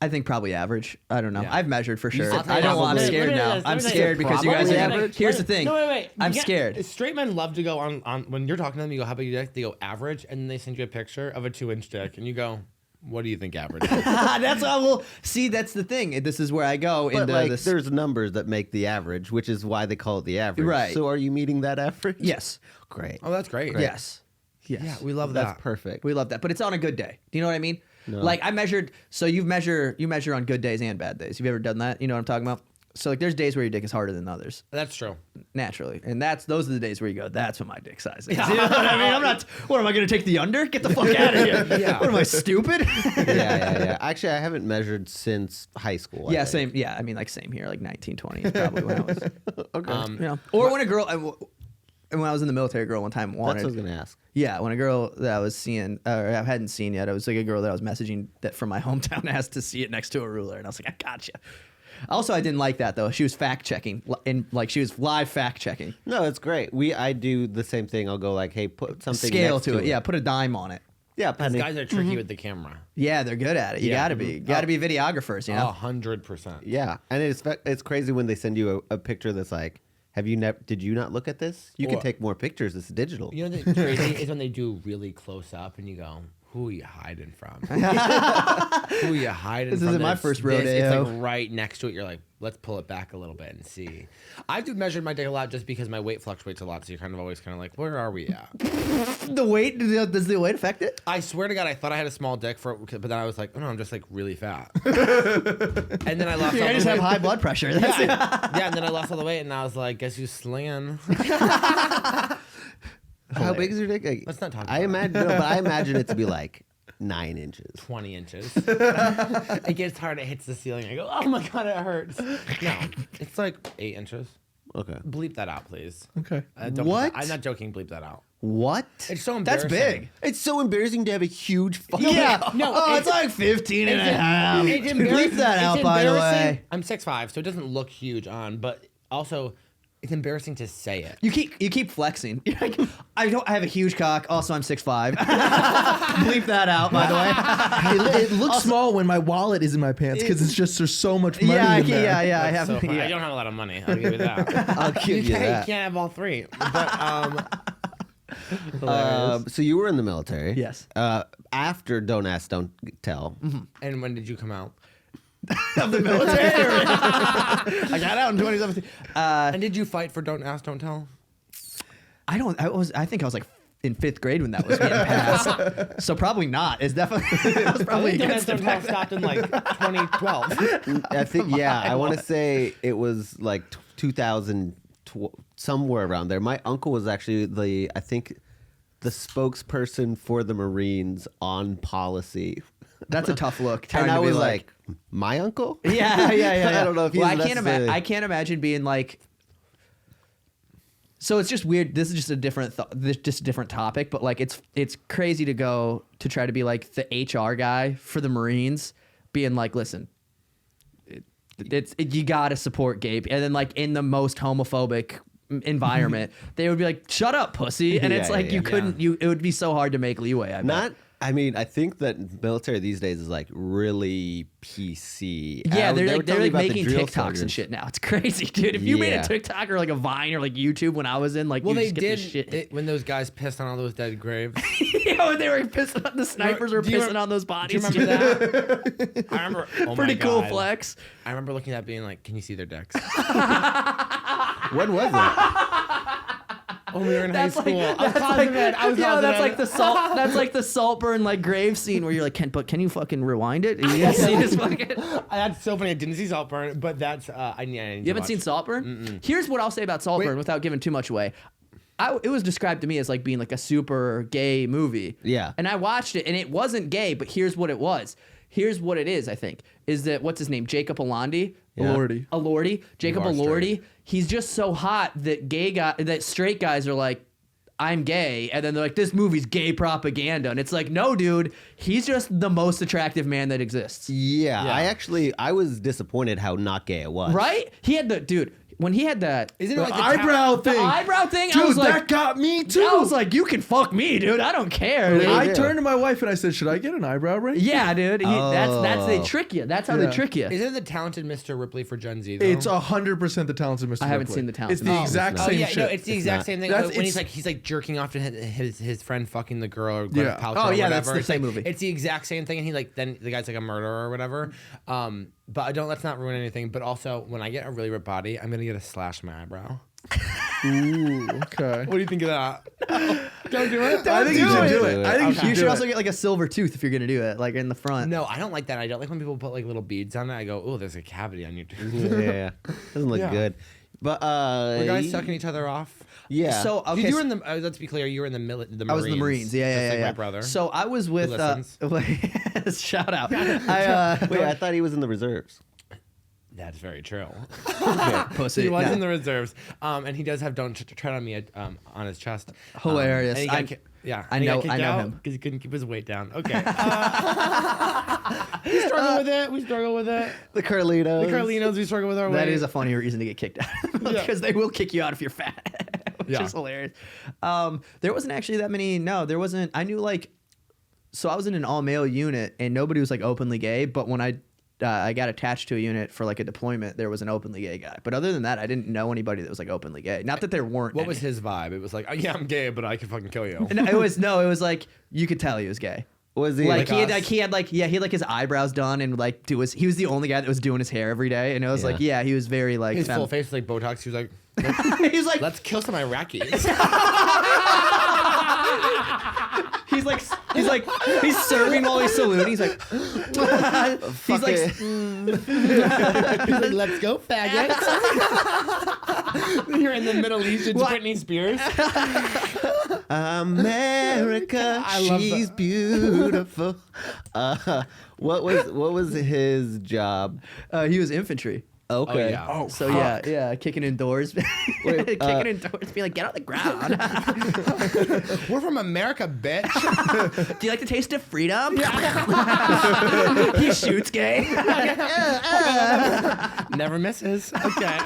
I think probably average. I don't know. Yeah. I've measured for sure. said I don't want. I'm probably. scared Let me now. do this, I'm let me do scared this. because you guys Probably are gonna. average? Here's the thing. No, wait. I'm You scared. Straight men love to go on when you're talking to them. You go, "How big your dick?" They go, "Average," and then they send you a picture of a 2-inch dick, and you go, "What do you think average is?" That's how we'll see. That's the thing. This is where I go But into like, this. there's numbers that make the average, which is why they call it the average. Right. So are you meeting that average? Yes. Great. Oh, that's great. Yes. Yes. Yeah, we love That's that. perfect. We love that, but it's on a good day. Do you know what I mean? No. Like I measured. So you measure on good days and bad days. Have you ever done that? You know what I'm talking about? So like, there's days where your dick is harder than others, That's true. naturally, and those are the days where you go, that's what my dick size is. You know what I mean? I'm not. What am I going to take the under? Get the fuck out of here! Yeah. What am I, stupid? yeah. Actually, I haven't measured since high school. I Yeah, think. same. Yeah, I mean, like same here, like 19, 20 is probably when I was. Okay. You know, or when a girl. When I was in the military, a girl one time That's wanted. what I was gonna ask. Yeah, when a girl that I was seeing, or I hadn't seen yet, it was like a girl that I was messaging that from my hometown asked to see it next to a ruler, and I was like, I gotcha. Also, I didn't like that though. She was fact checking, and like she was live fact checking. No, it's great. I do the same thing. I'll go like, hey, put something Scale next to it. Yeah, put a dime on it. Yeah, These penny. guys are tricky with the camera. Yeah, they're good at it. You Yeah. gotta be. You gotta be videographers, you know? 100%. Yeah, and it's crazy when they send you a picture that's like, did you not look at this? You can Or- take more pictures. It's digital. You know what's crazy is when they do really close up and you go, who are you hiding from? Who are you hiding This from? isn't my It's first this, It's rodeo. like right next to it. You're like, let's pull it back a little bit and see. I do measure my dick a lot just because my weight fluctuates a lot. So you're kind of always kind of like, where are we at? The weight, does the weight affect it? I swear to God, I thought I had a small dick but then I was like, oh no, I'm just like really fat. And then I lost all I the just weight. have high blood pressure. That's it. Yeah, and then I lost all the weight and I was like, guess who's slinging? How big is your dick? Like, Let's not talk I about imagine, no, but I imagine it to be like 9 inches. 20 inches. It gets hard. It hits the ceiling. I go, oh my God, it hurts. No, it's like 8 inches. Okay. Bleep that out, please. Okay. What? I'm not joking. Bleep that out. What? It's so That's embarrassing. big. It's so embarrassing to have a huge fucking. Yeah. No, Oh, it's like 15 and a half. It's Bleep embarrassing. that out, It's by the embarrassing. way. I'm 6'5", so it doesn't look huge on, but also it's embarrassing to say it. You keep flexing. You're like, I have a huge cock. Also, I'm 6'5". Bleep that out, by the way. It looks small when my wallet is in my pants because it's just there's so much money Yeah, in there. yeah. I That's have. so funny. yeah. I don't have a lot of money. I'll give you that. I'll give you that. You can't have all three. But So you were in the military. Yes. After Don't Ask, Don't Tell. and when did you come out? of the military. I got out in 2017. And did you fight for Don't Ask, Don't Tell? I think I was like in 5th grade when that was getting passed. So probably not. It's definitely. It was probably Don't against Ask, Don't it Tell back then. stopped in like 2012. I think, yeah, I want to say it was like 2000, somewhere around there. My uncle was actually the spokesperson for the Marines on policy. That's a tough look. And trying I to be was like, my uncle? yeah. I don't know if he's Well, necessarily... I can't imagine being like. So it's just weird. This is just a different, just a different topic. But like, it's crazy to go to try to be like the HR guy for the Marines, being like, listen, you gotta support gay, and then like in the most homophobic environment, they would be like, "Shut up, pussy," and it's Yeah, like yeah, you yeah. couldn't. It would be so hard to make leeway. I bet. I mean, I think that military these days is like really PC. Yeah, They they're were like telling me about the making drill TikToks sergeants. and shit now. It's crazy, dude. If you made a Yeah. TikTok or like a Vine or like YouTube when I was in, like, Well, you they just get this did shit. when those guys pissed on all those dead graves. When they were pissing on the snipers were Do you pissing on those Do you bodies. remember that? I remember. Oh Pretty my cool God. flex. I remember looking at that being like, "Can you see their dicks?" When was it? When we were in high That's like, school, I was that's positive. like, I was that's positive. like the salt. That's like the Saltburn like grave scene where you're like, can you fucking rewind it? You guys see this fucking? That's so funny. I didn't see Saltburn, but that's I need to You haven't watch. seen Saltburn? Here's what I'll say about Saltburn without giving too much away. It was described to me as like being like a super gay movie. Yeah. And I watched it and it wasn't gay, but here's what it was. Here's what it is, I think, is that, what's his name? Jacob Elordi? Elordi. Jacob are Elordi. He's just so hot that straight guys are like, I'm gay, and then they're like, this movie's gay propaganda, and it's like, no, dude, he's just the most attractive man that exists. Yeah, I was disappointed how not gay it was. Right? He had when he had that Isn't it like the Eyebrow the thing. eyebrow thing, Dude, I was like, that got me too. I was like, you can fuck me, dude. I don't care. dude. I turned to my wife and I said, "Should I get an eyebrow ring?" Yeah, dude. That's they trick you. That's how they Yeah. trick you. Isn't it the talented Mr. Ripley for Gen Z? Though? It's 100% the Talented Mr. I haven't Ripley. seen the Talented It's the Mr. exact Oh same yeah, shit. no, it's the exact not. same thing. That's- When it's- he's like jerking off to his friend fucking the girl or Yeah. Paltrow Oh, or yeah, whatever. that's the It's same like- movie. It's the exact same thing, and he like then the guy's like a murderer or whatever. But let's not ruin anything. But also, when I get a really ripped body, I'm gonna get a slash in my eyebrow. Ooh, okay. What do you think of that? Don't do it. I think you should do it. I think You you should should also get like a silver tooth if you're gonna do it, like in the front. No, I don't like that. I don't like when people put like little beads on it. I go, oh, there's a cavity on your tooth. Yeah, doesn't look Yeah. good. But Were guys sucking each other off? yeah. So okay, You were in the. Let's be clear. You were in the Marines. I was in the Marines. Yeah, Just yeah, like yeah. my brother. So I was with. listens. Shout out. wait, I thought he was in the reserves. That's very true. Pussy. He was Yeah. in the reserves, and he does have "Don't Tread on Me" on his chest. Hilarious. And he got yeah, I and he got know- kicked I know out him. because he couldn't keep his weight down. Okay, we struggle with it. We struggle with it. The Carlitos. The Carlinos, we struggle with our weight. That is a funny reason to get kicked out because they will kick you out if you're fat, which Yeah. is hilarious. There wasn't actually that many. No, there wasn't. I knew like, so I was in an all male unit and nobody was like openly gay. But when I got attached to a unit for like a deployment, there was an openly gay guy. But other than that, I didn't know anybody that was like openly gay. Not that there weren't. What any. was his vibe? It was like, oh, yeah, I'm gay, but I can fucking kill you. No, it was like you could tell he was gay. Was he Like, he had us? he had his eyebrows done and like he was the only guy that was doing his hair every day, and it was Yeah. like he was very like His full face was like Botox. He was like, he was like let's kill some Iraqis. he's serving while he's saluting. He's like he's like He's like, let's go, faggots. You're in the Middle East. It's Britney Spears. America, I love she's beautiful. What was his job? he was infantry. Okay. Oh, yeah. So yeah, kicking indoors, kicking indoors, being like, get on the ground. We're from America, bitch. Do you like the taste of freedom? He shoots gay. Never misses. Okay.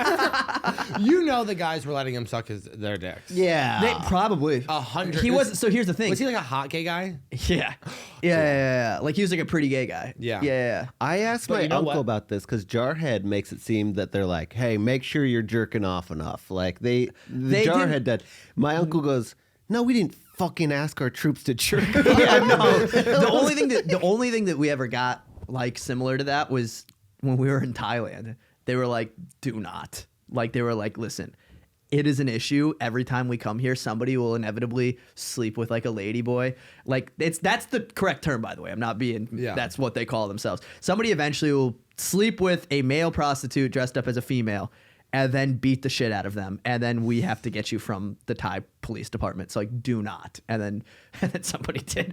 You know the guys were letting him suck their dicks. Yeah. They probably 100. He was. So here's the thing. Was he like a hot gay guy? Yeah. Like he was like a pretty gay guay. Yeah. Yeah. I asked But my you know uncle what? about this because Jarhead makes it seem that they're like, "Hey, make sure you're jerking off enough." Like the They Jarhead did. My uncle goes, "No, we didn't fucking ask our troops to jerk." Yeah, no. The only thing that we ever got like similar to that was when we were in Thailand. They were like, "Do not." Like they were like, "Listen, it is an issue every time we come here. Somebody will inevitably sleep with like a lady boy. Like that's the correct term, by the way. I'm not being. Yeah. That's what they call themselves. Somebody eventually will sleep with a male prostitute dressed up as a female." And then beat the shit out of them, and then we have to get you from the Thai police department. So like, do not. And then somebody did.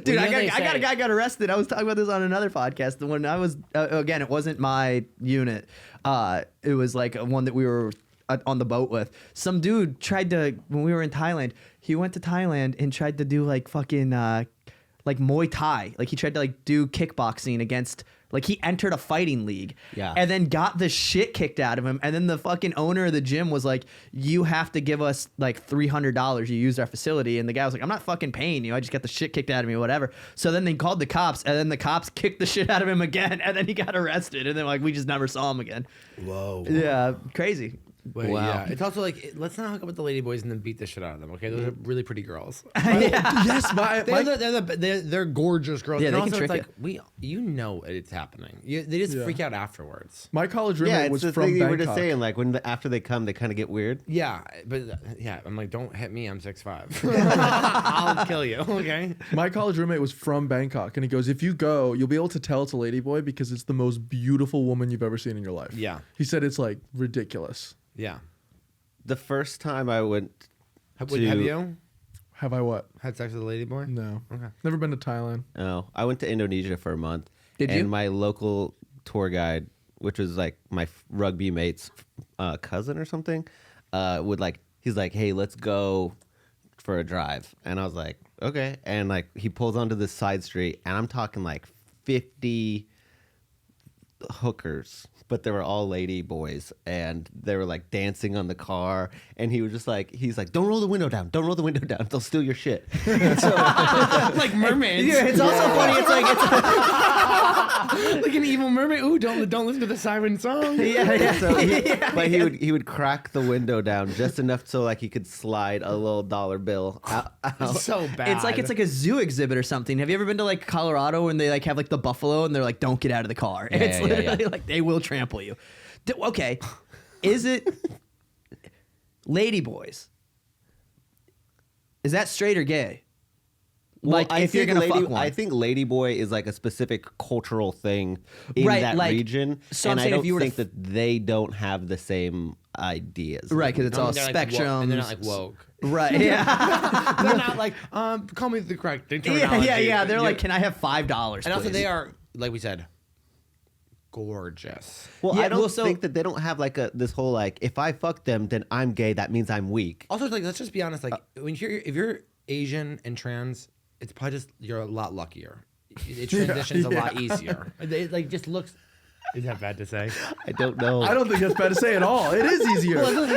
Dude, Well, I got a guy got arrested. I was talking about this on another podcast. And when I was again, it wasn't my unit. It was like one that we were on the boat with. Some dude tried to, when we were in Thailand, he went to Thailand and tried to do like fucking like Muay Thai. Like he tried to like do kickboxing against Like he entered a fighting league, Yeah. and then got the shit kicked out of him. And then the fucking owner of the gym was like, "You have to give us like $300. You used our facility." And the guy was like, "I'm not fucking paying you. I just got the shit kicked out of me, whatever." So then they called the cops, and then the cops kicked the shit out of him again, and then he got arrested. And then like we just never saw him again. Whoa. Yeah, crazy. Wait, Wow. yeah. It's also like, let's not hook up with the lady boys and then beat the shit out of them. Okay, those are really pretty girls. Yes, They're gorgeous girls. Yeah, and they can also trick it's like you know it's happening. They just freak out afterwards. my college roommate Yeah, it's was the from thing you were Bangkok. just saying. Like when after they come, they kind of get weird. Yeah, but I'm like, don't hit me. I'm 6'5". I'll kill you. Okay. My college roommate was from Bangkok, and he goes, "If you go, you'll be able to tell it's a ladyboy because it's the most beautiful woman you've ever seen in your life." Yeah. He said it's like ridiculous. Yeah. The first time I went Have to, you Have I what? had sex with a lady boy? No. Okay. Never been to Thailand. Oh, I went to Indonesia for a month. Did and you? my local tour guide, which was like my rugby mate's cousin or something, he's like, "Hey, let's go for a drive." And I was like, "Okay." And like he pulls onto this side street, and I'm talking like 50 hookers, but they were all lady boys, and they were like dancing on the car. And he was just like, he's like, "Don't roll the window down. Don't roll the window down. They'll steal your shit." Like mermaids. Yeah, it's also funny. It's like Like an evil mermaid. Ooh, don't listen to the siren song. But he would crack the window down just enough so like he could slide a little dollar bill out. So bad. it's like a zoo exhibit or something. Have you ever been to like Colorado and they like have like the buffalo and they're like, "Don't get out of the car." Yeah, It's yeah, literally like they will trample you. Okay, is it lady boys? Is that straight or gay? Well, Like if you're gonna fuck one. I think ladyboy is like a specific cultural thing in Right, that like, region, so I'm and I saying if don't you were to think that they don't have the same ideas. Right, because it's all They're like spectrum. and they're not like woke. Right, yeah. They're not like, call me the correct terminology. yeah. They're You- like, "Can I have $5? And also, please?" they are, like we said, gorgeous. Well, Yeah, I don't well, so- think that they don't have like this whole like, if I fuck them, then I'm gay. That means I'm weak. Also, like, let's just be honest. Like, when if you're Asian and trans, it's probably just you're a lot luckier. It transitions a lot easier. It like just looks. Is that bad to say? I don't know. I don't think that's bad to say at all. It is easier. Listen.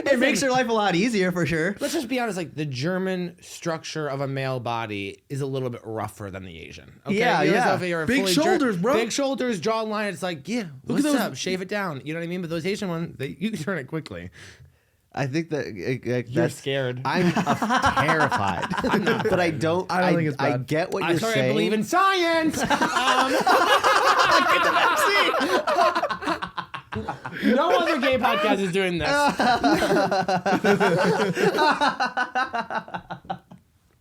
It makes your life a lot easier for sure. Let's just be honest. Like the German structure of a male body is a little bit rougher than the Asian. Okay? Yeah, You know, yeah. so if you're Big fully shoulders, bro. Big shoulders, jawline. It's like, yeah, Look at what's those- up? Shave it down. You know what I mean? But those Asian ones, you can turn it quickly. I think that You're that's scared. I'm terrified, but I don't. I don't think it's I bad. get what I'm you're sorry, saying. I believe in science. No other gay podcast is doing this.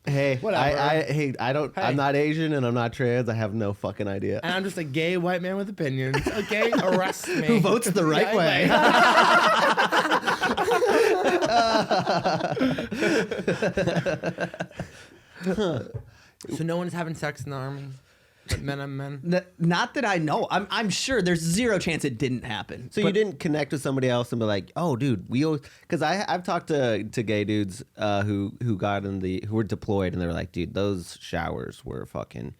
Hey, Whatever. I don't. I'm not Asian and I'm not trans. I have no fucking idea. And I'm just a gay white man with opinions. Okay, arrest me. Who votes the right way? So no one's having sex in the army. But men on men. Not that I know. I'm sure there's zero chance it didn't happen. So you didn't connect with somebody else and be like, "Oh, dude, we always," because I've talked to gay dudes who were deployed and they were like, "Dude, those showers were fucking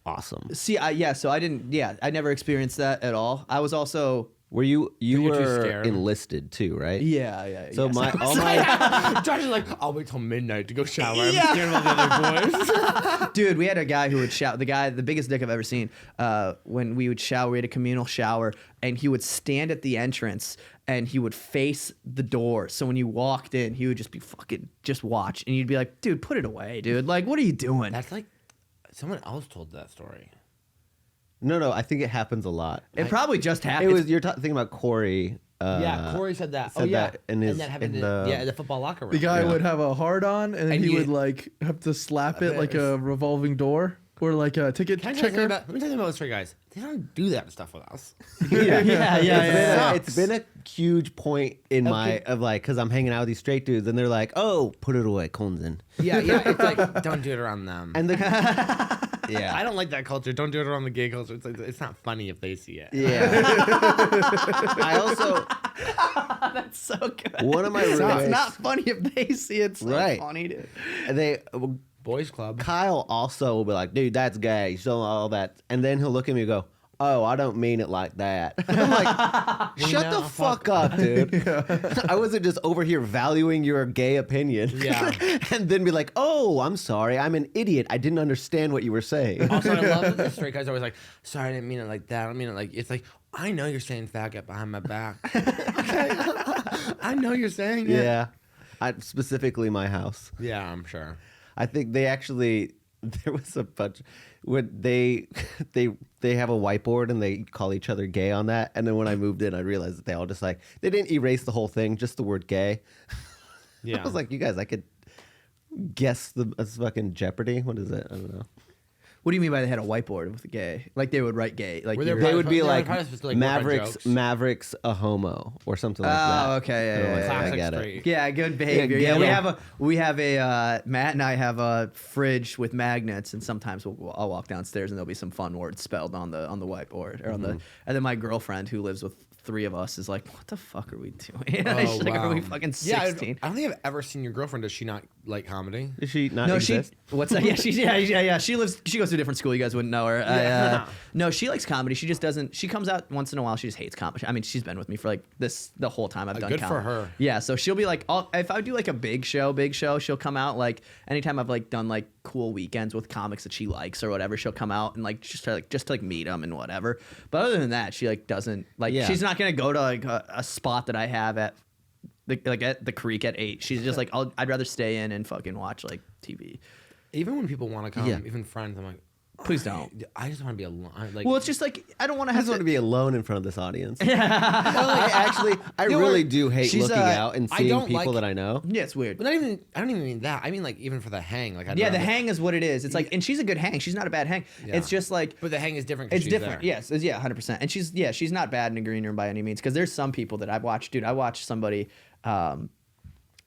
awesome." See, I didn't. Yeah, I never experienced that at all. I was also. Were you You're too were scared. enlisted too, right? Yeah. So yes. all my Josh is like, I'll wait till midnight to go shower. I'm scared of all the other boys. Dude, we had a guy who would shower. The biggest dick I've ever seen. When we would shower, we had a communal shower, and he would stand at the entrance and he would face the door. So when you walked in, he would just be fucking just watch, and you'd be like, "Dude, put it away, dude. Like, what are you doing?" That's like, someone else told that story. no, I think it happens a lot. It probably just It happened. was you're thinking about Corey. Yeah, Corey said that. said that in his- and that happened in in the football locker room. The guy Yeah. would have a hard on, and then And he you- would like have to slap it like a revolving door or like a ticket Can I tell you checker. let me tell you about those three guys. They don't do that stuff with us. It's been a huge point in because I'm hanging out with these straight dudes and they're like, "Oh, put it away, Colton." Yeah. It's like, don't do it around them. And the I don't like that culture. Don't do it around the gay culture. It's like, it's not funny if they see it. yeah. I also That's so good. one of my It's roommates. not funny if they see it. It's so Right. funny, dude. They Boys club. Kyle also will be like, dude, that's gay. So all that. And then he'll look at me and go, oh, I don't mean it like that. I'm like, shut the fuck up, dude. I wasn't just over here valuing your gay opinion. Yeah. And then be like, oh, I'm sorry. I'm an idiot. I didn't understand what you were saying. Also, I love that the straight guys are always like, sorry, I didn't mean it like that. I mean it like, it's like, I know you're saying faggot behind my back. Okay. I know you're saying it. Yeah. Specifically my house. Yeah, I'm sure. I think they actually, there was a bunch, when they have a whiteboard and they call each other gay on that. And then when I moved in, I realized that they all just like, they didn't erase the whole thing, just the word gay. Yeah. I was like, you guys, I could guess it's fucking Jeopardy. What is it? I don't know. What do you mean by they had a whiteboard with the gay? Like they would write gay. Like Were you there were- They would be They're like, probably supposed to, like, work on jokes. Mavericks a homo or something like that. Oh, okay. Yeah, I'm yeah, like, yeah. Classic I get it. straight. Yeah, good behavior. Yeah, Yeah, yeah. we have a Matt and I have a fridge with magnets, and sometimes I'll walk downstairs and there'll be some fun words spelled on the whiteboard or on the. And then my girlfriend who lives with 3 of us is like, what the fuck are we doing? She's like, are we fucking 16? I don't think I've ever seen your girlfriend. Does she not like comedy? Is she not No, exist? what's that? Yeah, yeah. She goes to a different school. You guys wouldn't know her. No, she likes comedy. She just doesn't. She comes out once in a while. She just hates comedy. I mean, she's been with me for like the whole time I've done Good for comedy. her. Yeah, so she'll be like, if I do like a big show, she'll come out. Like anytime I've like done like cool weekends with comics that she likes or whatever, she'll come out and like just to meet them and whatever. But other than that, she like doesn't like. Yeah. She's not gonna go to like a spot that I have at at the creek at 8. She's just like, I'd rather stay in and fucking watch like TV. Even when people want to come, Yeah. even friends, I'm like, Please don't. I just want to be alone. Like, Well, it's just like I don't want to I have just want to be alone in front of this audience. I You know really what? do hate She's, looking out and I seeing don't people like- that I know. Yeah, it's weird. but I don't even mean that. I mean like even for the hang. Like, Yeah, the hang is what it is. It's like, and she's a good hang. She's not a bad hang. Yeah. It's just like, But the hang is different. 'Cause it's she's different. there. Yes, yeah, 100%. And she's not bad in a green room by any means. Because there's some people that I've watched. Dude, I watched somebody.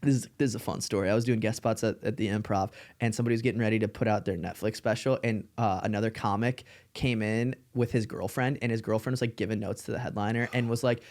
This is a fun story. I was doing guest spots at the Improv, and somebody was getting ready to put out their Netflix special, and another comic came in with his girlfriend, and his girlfriend was like giving notes to the headliner, and she was like,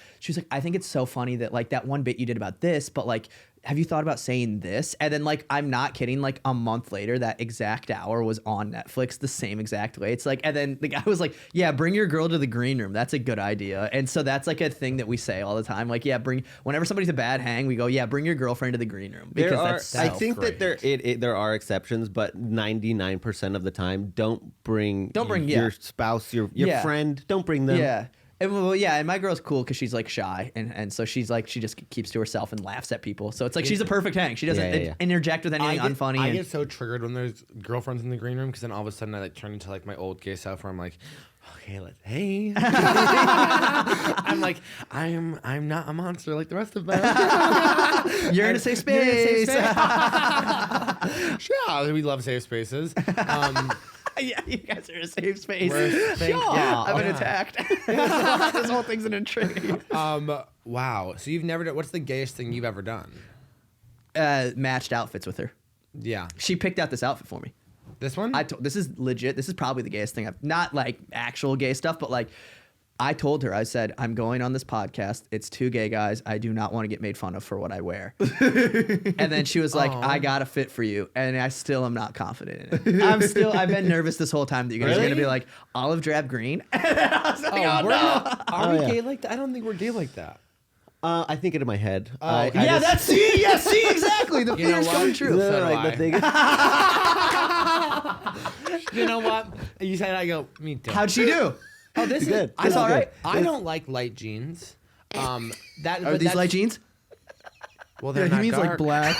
I think it's so funny that like that one bit you did about this, but like, have you thought about saying this? And then like, I'm not kidding, like a month later, that exact hour was on Netflix the same exact way. It's like, and then the guy was like, yeah, bring your girl to the green room. That's a good idea. And so that's like a thing that we say all the time. Like, yeah, whenever somebody's a bad hang, we go, yeah, bring your girlfriend to the green room. Because I that's think great. that there are exceptions, but 99% of the time, don't bring your spouse, your Yeah. friend. Don't bring them. Yeah. And, well, yeah, and my girl's cool because she's like shy, and so she's like she just keeps to herself and laughs at people. So it's like she's a perfect hang. She doesn't Yeah. interject with anything unfunny. I and- get so triggered when there's girlfriends in the green room because then all of a sudden I like turn into like my old gay self where I'm like, okay, hey. I'm like, I'm not a monster like the rest of them. You're in a safe space. Yeah, we love safe spaces. Yeah, you guys are in a safe space. Yeah, I've been attacked. This whole thing's an intrigue. Wow. So you've never done. What's the gayest thing you've ever done? Matched outfits with her. Yeah. She picked out this outfit for me. This one? This is legit. This is probably the gayest thing I've not like actual gay stuff, but like I told her, I said, I'm going on this podcast. It's 2 gay guys. I do not want to get made fun of for what I wear. And then she was like, I got a fit for you. And I still am not confident in it. I've been nervous this whole time that you guys are going to be like olive drab green. I was like, oh, no. Are we gay like that? I don't think we're gay like that. I think it in my head. See, exactly. The You know fear's what? coming true. So do Like, I. the thing- You know what? You said I go, me too. How'd she do? Oh, this Good. is. That's all right. I don't like light jeans. Are But these light jeans? Well, Yeah, they're he not means dark. like black.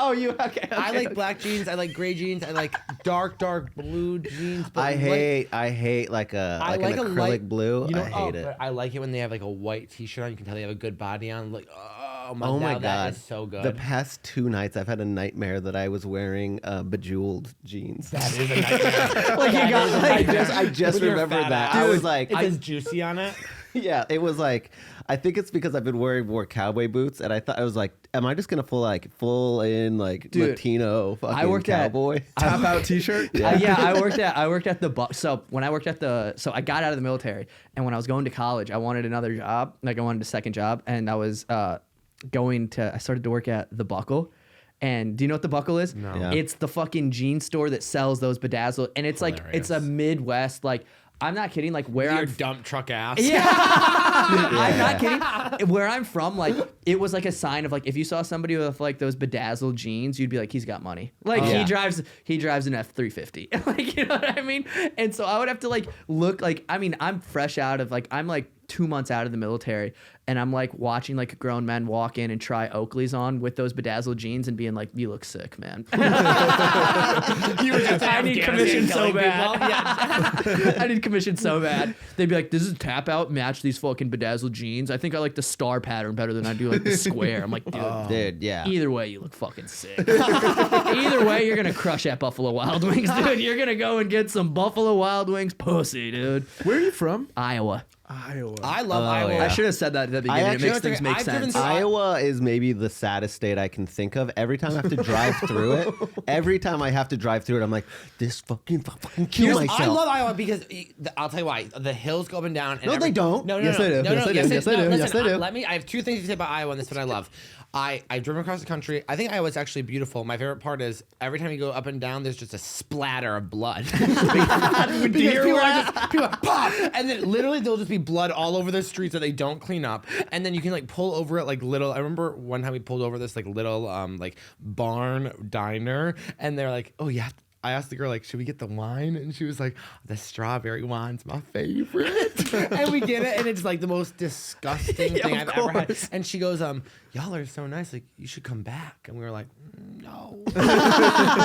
Oh, you okay? I like black jeans. I like gray jeans. I like dark blue jeans. But I hate like an acrylic light blue. You know, I hate it. but I like it when they have like a white T-shirt on. You can tell they have a good body on. Like, oh my, Oh my now god, that is so good. The past 2 nights, I've had a nightmare that I was wearing bejeweled jeans. That is a nightmare. Like you got like I just With your remembered fat that. ass. I was like, It says juicy on it. yeah, it was like, I think it's because I've been wearing more cowboy boots, and I was like, am I just gonna full in like Dude, Latino fucking I worked at- cowboy? Tap out T-shirt. I worked at the so when I worked at so I got out of the military, and when I was going to college, I wanted another job, like I wanted a second job, and I was I started to work at the Buckle, And do you know what the Buckle is? No. Yeah. It's the fucking jean store that sells those bedazzled, and it's like it's a Hilarious. Midwest, like I'm not kidding, like where Your I'm dump truck ass. yeah. I'm not kidding. Where I'm from, like it was like a sign of like if you saw somebody with like those bedazzled jeans, you'd be like, he's got money. Like he drives an F-350. Like you know what I mean? And so I would have to like look like I'm fresh out of like I'm like 2 months out of the military, and I'm like watching like grown men walk in and try Oakleys on with those bedazzled jeans and being like, you look sick, man. You were just I need commission so bad. I need commission so bad. They'd be like, "Does this tap out match these fucking bedazzled jeans? I think I like the star pattern better than I do like the square." I'm like, Dude, yeah. either way, you look fucking sick. Either way, you're gonna crush at Buffalo Wild Wings, dude. You're gonna go and get some Buffalo Wild Wings pussy, dude. Where are you from? Iowa. Iowa. I love Iowa. yeah. I should have said that at the beginning. It actually- makes things make I've driven sense. through- Iowa is maybe the saddest state I can think of. Every time I have to drive through it, I'm like, this fucking kill myself. I love Iowa because I'll tell you why. The hills go up and down. And No, they don't. No, Yes, they do. No, Yes, they do. yes, Yes, they no, do. listen, Yes, they do. I have two things to say about Iowa, and this is what I love. I've driven across the country. I think Iowa's actually beautiful. My favorite part is every time you go up and down, there's just a splatter of blood. Because people are pop, and then literally there'll just be blood all over the streets that they don't clean up, and then you can like pull over it like little. I remember one time we pulled over this like little like barn diner, and they're like, "Oh yeah." I asked the girl, like, should we get the wine? And she was like, the strawberry wine's my favorite. And we get it, and it's like the most disgusting thing I've ever had. And she goes, y'all are so nice. Like, you should come back. And we were like, no.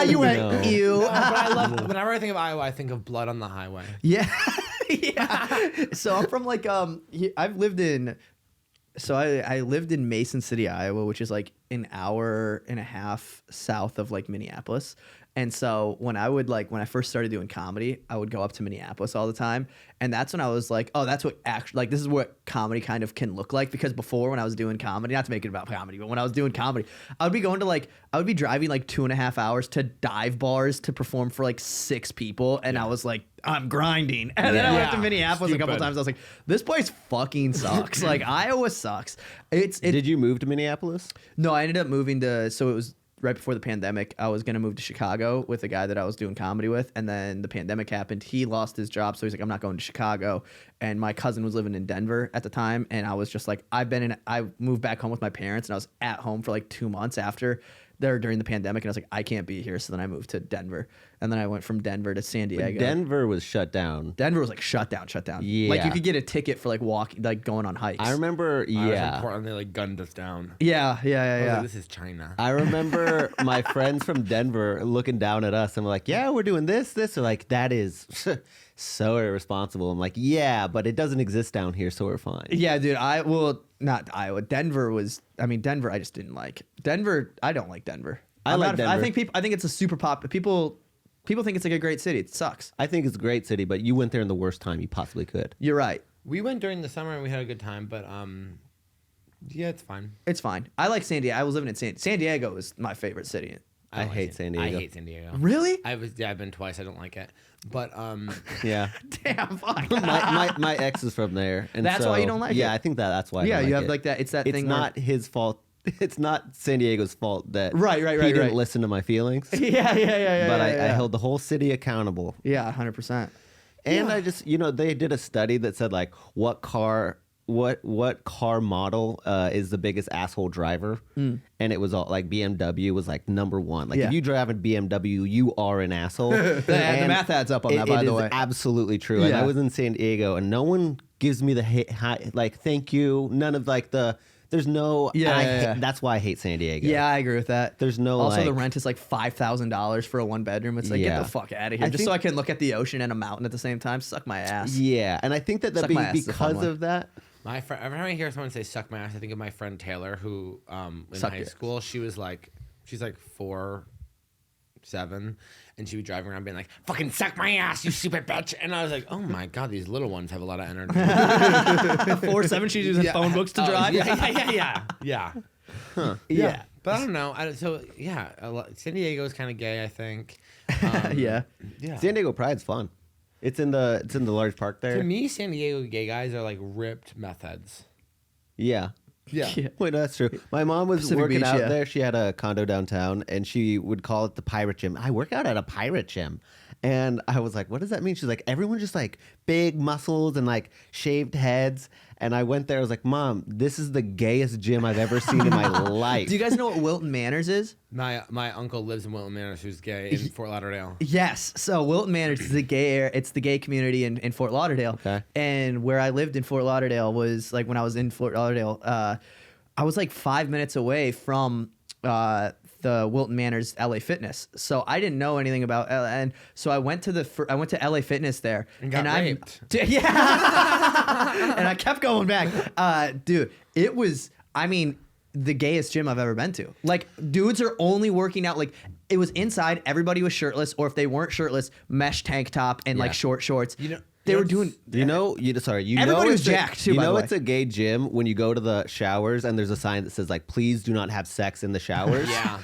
You went, No. ew. But I love, whenever I think of Iowa, I think of blood on the highway. Yeah. Yeah. So I'm from like I've lived in I lived in Mason City, Iowa, which is like an hour and a half south of like Minneapolis. And so when I first started doing comedy, I would go up to Minneapolis all the time. And that's when I was like, oh, that's what actually, like, this is what comedy kind of can look like. Because before, when I was doing comedy, not to make it about comedy, but when I was doing comedy, I would be driving like 2.5 hours to dive bars to perform for like 6 people. And I was like, I'm grinding. And then I went to Minneapolis a couple times. I was like, this place fucking sucks. Like, Iowa sucks. Did you move to Minneapolis? No, I ended up moving so it was right before the pandemic. I was going to move to Chicago with a guy that I was doing comedy with. And then the pandemic happened. He lost his job. So he's like, I'm not going to Chicago. And my cousin was living in Denver at the time. And I was just like, I moved back home with my parents, and I was at home for like 2 months after there during the pandemic. And I was like, I can't be here. So then I moved to Denver. And then I went from Denver to San Diego. Denver was shut down. Denver was like shut down. Yeah. Like you could get a ticket for like walking, like going on hikes. I remember, I was in yeah. Portland, they like gunned us down. Yeah. I was like, this is China. I remember my friends from Denver looking down at us and were like, yeah, we're doing this. They're like, that is so irresponsible. I'm like, yeah, but it doesn't exist down here, so we're fine. Yeah, dude. Not Iowa. Denver I just didn't like. Denver, I don't like Denver. I like Denver. I think it's a super pop. People think it's like a great city. It sucks. I think it's a great city, but you went there in the worst time you possibly could. You're right. We went during the summer and we had a good time, but yeah, it's fine. It's fine. I like San Diego. I was living in San Diego is my favorite city. I hate San Diego. I hate San Diego. Really? I've been twice. I don't like it. But Yeah. Damn, fuck. my ex is from there. And That's so, why you don't like it? Yeah, I think that's why I Yeah, don't you like have it. like that. It's that It's thing. not his fault. It's not San Diego's fault that Right, he didn't right. listen to my feelings. Yeah. But I yeah. held the whole city accountable. Yeah, 100%. And I just, they did a study that said like what car model is the biggest asshole driver, and it was all like BMW was like number one. Like Yeah. if you drive a BMW, you are an asshole. The math adds up on that, by it the is way. absolutely true. And Yeah. I was in San Diego, and no one gives me the like thank you. None of like the. There's no. Yeah. That's why I hate San Diego. Yeah, I agree with that. There's no, Also, like- the rent is like $5,000 for a 1-bedroom. It's like, Yeah. get the fuck out of here. I Just think- so I can look at the ocean and a mountain at the same time. Suck my ass. Yeah, and I think that Suck my ass is a fun because one. of that. my friend, every time I hear someone say "suck my ass," I think of my friend Taylor, who in Suck high your school she's like 4'7", and she'd be driving around being like, "Fucking suck my ass, you stupid bitch!" And I was like, "Oh my god, these little ones have a lot of energy." 4'7", she's using phone books to Oh, drive. Yeah. Huh. Yeah. But I don't know. San Diego is kind of gay, I think. Yeah. Yeah. San Diego Pride's fun. It's in the large park there. To me, San Diego gay guys are like ripped meth heads. Yeah. Yeah. Wait, no, that's true. My mom was Pacific working Beach, out yeah. there. She had a condo downtown, and she would call it the pirate gym. I work out at a pirate gym. And I was like, what does that mean? She's like, everyone just like big muscles and like shaved heads. And I went there. I was like, Mom, this is the gayest gym I've ever seen in my life. Do you guys know what Wilton Manors is? My uncle lives in Wilton Manors, who's gay, in Fort Lauderdale. Yes. So Wilton Manors is the it's the gay community in Fort Lauderdale. Okay. And where I lived in Fort Lauderdale was like when I was in Fort Lauderdale, I was like 5 minutes away from the Wilton Manors LA Fitness. So I didn't know anything about and so I went to LA Fitness there And got raped. Yeah. And I kept going back. Dude, it was the gayest gym I've ever been to. Like, dudes are only working out. Like, it was inside. Everybody was shirtless, or if they weren't shirtless, mesh tank top and like short shorts. They were doing. Everybody was jacked too. You by know the way. it's a gay gym when you go to the showers and there's a sign that says like, please do not have sex in the showers. Yeah.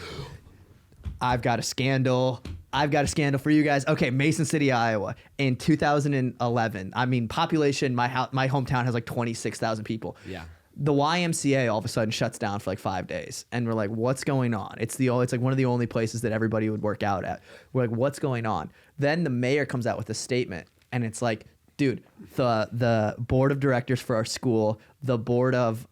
I've got a scandal. For you guys. Okay, Mason City, Iowa, in 2011. I mean, population. My hometown has like 26,000 people. Yeah. The YMCA all of a sudden shuts down for like 5 days, and we're like, "What's going on?" It's like one of the only places that everybody would work out at. We're like, "What's going on?" Then the mayor comes out with a statement, and it's like, "Dude, the board of directors for our school, the board of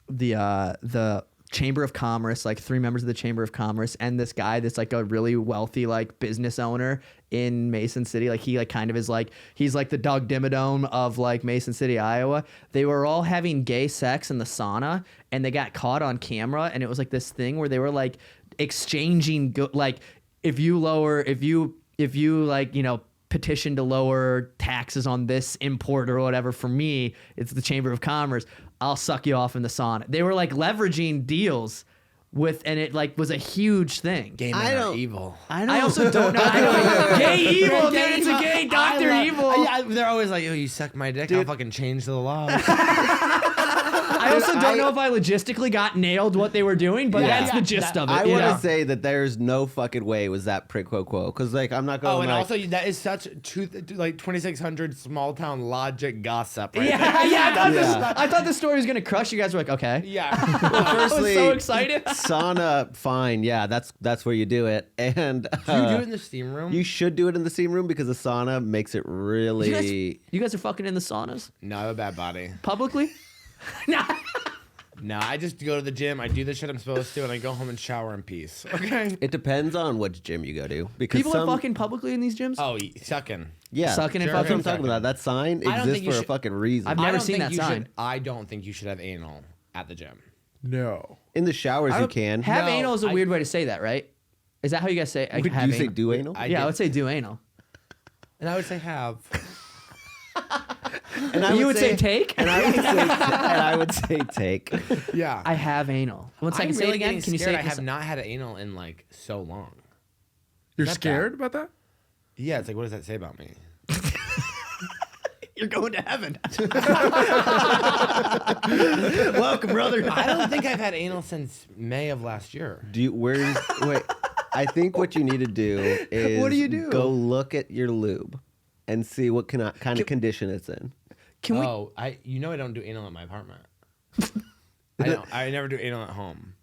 the Chamber of Commerce, like 3 members of the Chamber of Commerce, and this guy that's like a really wealthy like business owner in Mason City, like he like kind of is like he's like the Doug Dimmadome of like Mason City, Iowa. They were all having gay sex in the sauna, and they got caught on camera, and it was like this thing where they were like exchanging like if you like, you know, petition to lower taxes on this import or whatever, for me it's the Chamber of Commerce, I'll suck you off in the sauna. They were like leveraging deals with, and it like was a huge thing. Gay men are evil. I also don't know. Gay evil, dude. It's a gay Dr. Evil. Yeah, they're always like, "Oh, you suck my dick. I'll fucking change the law." I also don't know if I logistically got nailed what they were doing, but that's the gist of it. I you want know? to say that there's no fucking way it was that quid quo quo. Because, like, I'm not going Oh, and like, also that is such like 2600 small town logic gossip. Right I thought this story was gonna crush you guys. Were like, okay, Yeah. well, firstly, so excited. sauna, fine. Yeah, that's where you do it. And Do you do it in the steam room? you should do it in the steam room because the sauna makes it really. You guys are fucking in the saunas No, I have a bad body. publicly? Nah. No, I just go to the gym, I do the shit I'm supposed to, and I go home and shower in peace. Okay. It depends on which gym you go to. Because People are fucking publicly in these gyms. Oh, sucking. Yeah, Sucking and that's what I'm fucking. talking about. That sign I don't exists think you for a should- fucking reason. I've never I don't seen think that you sign. should- I don't think you should have anal at the gym. No. In the showers, you can. Have No, anal is a I- weird way to say that, right? Is that how you guys say? Would have you say anal? do anal? Yeah, I would say do anal. And I would say have. And I You would say take? And I would say take. Yeah. I have anal. One second, I'm say it really again. getting Can you say scared. it? I have not had anal in like so long. You're Not scared about that? Yeah, it's like, what does that say about me? You're going to heaven. Welcome, brother. I don't think I've had anal since May of last year. Wait, I think what you need to do is What do you do? go look at your lube and see what kind of condition it's in. Can we? I don't do anal at my apartment. I never do anal at home.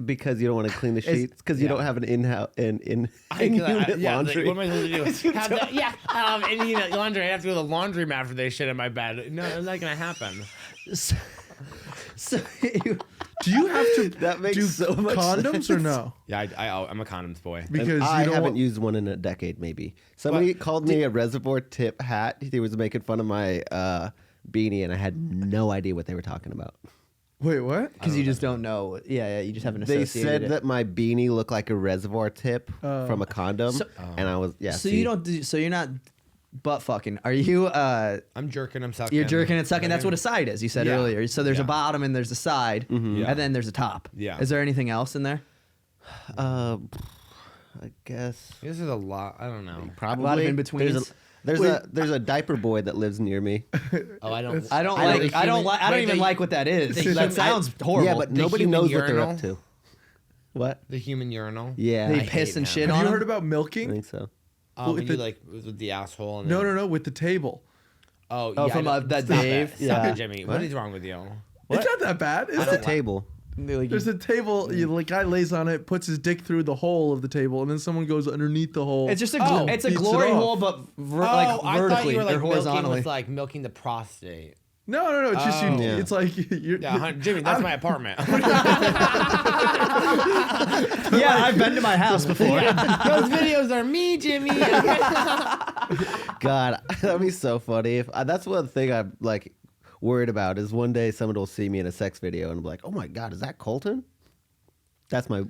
Because you don't want to clean the sheets? Because you don't have an in-unit laundry? What am I supposed to do? I don't have any laundry. I have to go to the laundromat for this shit in my bed. No, it's not gonna happen. So Do you have to That makes do so much condoms sense. or no? Yeah, I'm a condoms boy. Because I you don't haven't want, used one in a decade, maybe. Somebody called me a reservoir tip hat. He was making fun of my beanie, and I had no idea what they were talking about. Wait, what? because you just don't know. Yeah, you just haven't They associated said it. that my beanie looked like a reservoir tip from a condom, and I was So you don't. So you're not butt fucking. Are you? I'm jerking. I'm sucking. You're jerking and sucking. That's what a side is. You said Yeah. earlier. So there's a Yeah. bottom and there's a side, Yeah. and then there's a top. Yeah. Is there anything else in there? I guess This is a lot. I don't know. probably A lot of in-betweens. There's a diaper boy that lives near me. Oh, I don't. I don't I like. think I don't human- like. I don't wait, even the- like what that is. the That sounds horrible. Yeah, but The nobody human knows what they're urinal? up to. What? The human urinal. Yeah, they I piss hate and him. shit Have on you them. heard about milking? think so. When With you the- like with the asshole. And No, then, no, no, with the table. Oh, Oh, yeah, from I know. that Stop Dave? it. Stop Yeah. it, Jimmy. What is wrong with you? It's not that bad. It's a table. There's a table. The guy lays on it, puts his dick through the hole of the table, and then someone goes underneath the hole. It's just a beats it glory off. hole, but I thought vertically you were like or horizontally. milking the prostate. No. It's just you. Yeah. It's like you're. Yeah, Jimmy, that's my apartment. Yeah, I've been to my house before. Those videos are me, Jimmy. God, that'd be so funny. If that's one thing I'm like worried about is one day someone will see me in a sex video and be like, "Oh my God, is that Colton?" That's my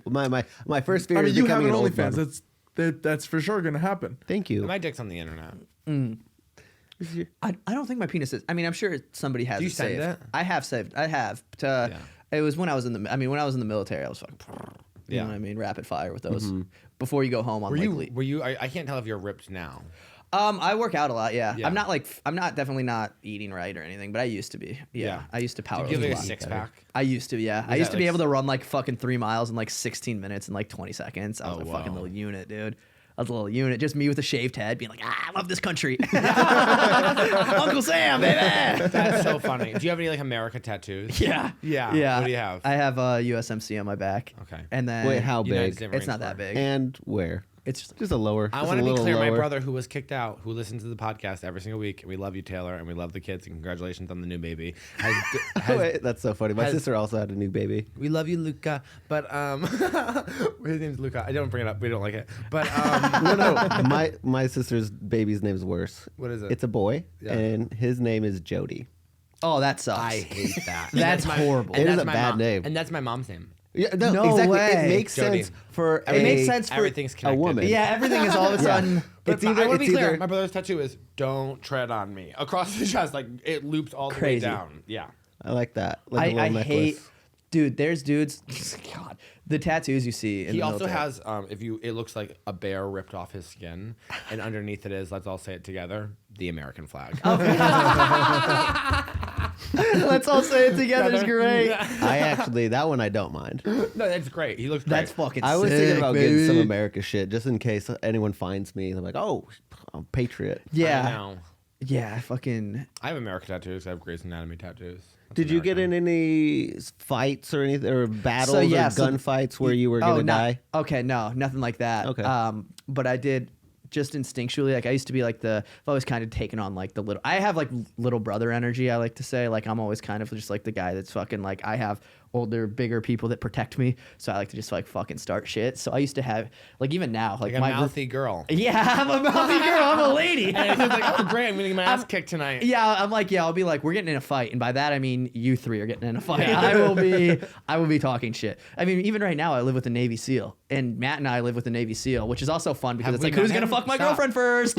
first fear. I mean, is you have becoming an an old OnlyFans. man. That's for sure gonna happen. Thank you. My dick's on the internet. I don't think my penis is. I mean, I'm sure somebody has. Do you it send saved. it? I have saved. I have. It was when I was in the. I mean, when I was in the military, I was fucking. You know what I mean? Rapid fire with those. Before you go home, I'm Were you? I can't tell if you're ripped now. I work out a lot. Yeah. Yeah. I'm not definitely not eating right or anything, but I used to be. Yeah. I used to power. Do you have lift like a lot. 6-pack? I used to. Yeah. I that used to be like able to run like fucking 3 miles in like 16 minutes and like 20 seconds. I was Oh, a fucking wow. little unit, dude. I was a little unit. Just me with a shaved head, being like, I love this country. Uncle Sam, baby. That's so funny. Do you have any like America tattoos? Yeah. Yeah. Yeah. What do you have? I have USMC on my back. Okay. And then Wait, how United big? States it's Marine not that Corps. big. And where? It's Just a lower. I just want a to be little clear. My lower. brother, who was kicked out, who listens to the podcast every single week, and we love you, Taylor, and we love the kids, and congratulations on the new baby. Wait, that's so funny. My has- sister also had a new baby. We love you, Luca. But his name's Luca. I don't bring it up. We don't like it. But No. My sister's baby's name is worse. What is it? It's a boy, Yeah. and his name is Jody. oh, that sucks. I hate that. That's horrible. It is that's a my bad mom- name. and that's my mom's name. Yeah, No exactly. way. It makes Jody. sense for It makes sense for Everything's a connected. woman. Yeah, everything is all of a sudden. But It's either- I want to it's be clear. either- My brother's tattoo is "Don't tread on me" across the chest. Like it loops all the way Crazy. down. Yeah. I like that. Like a I little hate, necklace. dude. There's dudes. God, the tattoos you see. In He the also military. has it looks like a bear ripped off his skin, and underneath it is, let's all say it together, the American flag. Let's all say it together. Is great. I actually, that one I don't mind. No, that's great. He looks great. That's fucking. I was sick, thinking about baby. getting some America shit just in case anyone finds me. I'm like, oh, I'm a patriot. I Yeah, know. yeah. Fucking. I have America tattoos. I have Grey's Anatomy tattoos. That's Did you get American. in any fights or anything, or battles or gunfights where you were gonna die? Okay, no, nothing like that. Okay. But I did just instinctually. Like I used to be like I've always kind of taken on like the little. I have like little brother energy. I like to say like I'm always kind of just like the guy that's fucking like I have older, bigger people that protect me. So I like to just like fucking start shit. So I used to have like even now like Like a my mouthy girl. Yeah, I'm a mouthy girl. I'm a lady. And he was like, "Oh, great! I'm getting my ass kicked tonight." Yeah, I'm like, yeah, I'll be like, we're getting in a fight, and by that I mean you three are getting in a fight. I will be talking shit. I mean, even right now, I live with a Navy SEAL, and Matt and I live with a Navy SEAL, which is also fun because Have it's we like, who's met gonna him? fuck my Stop. girlfriend first?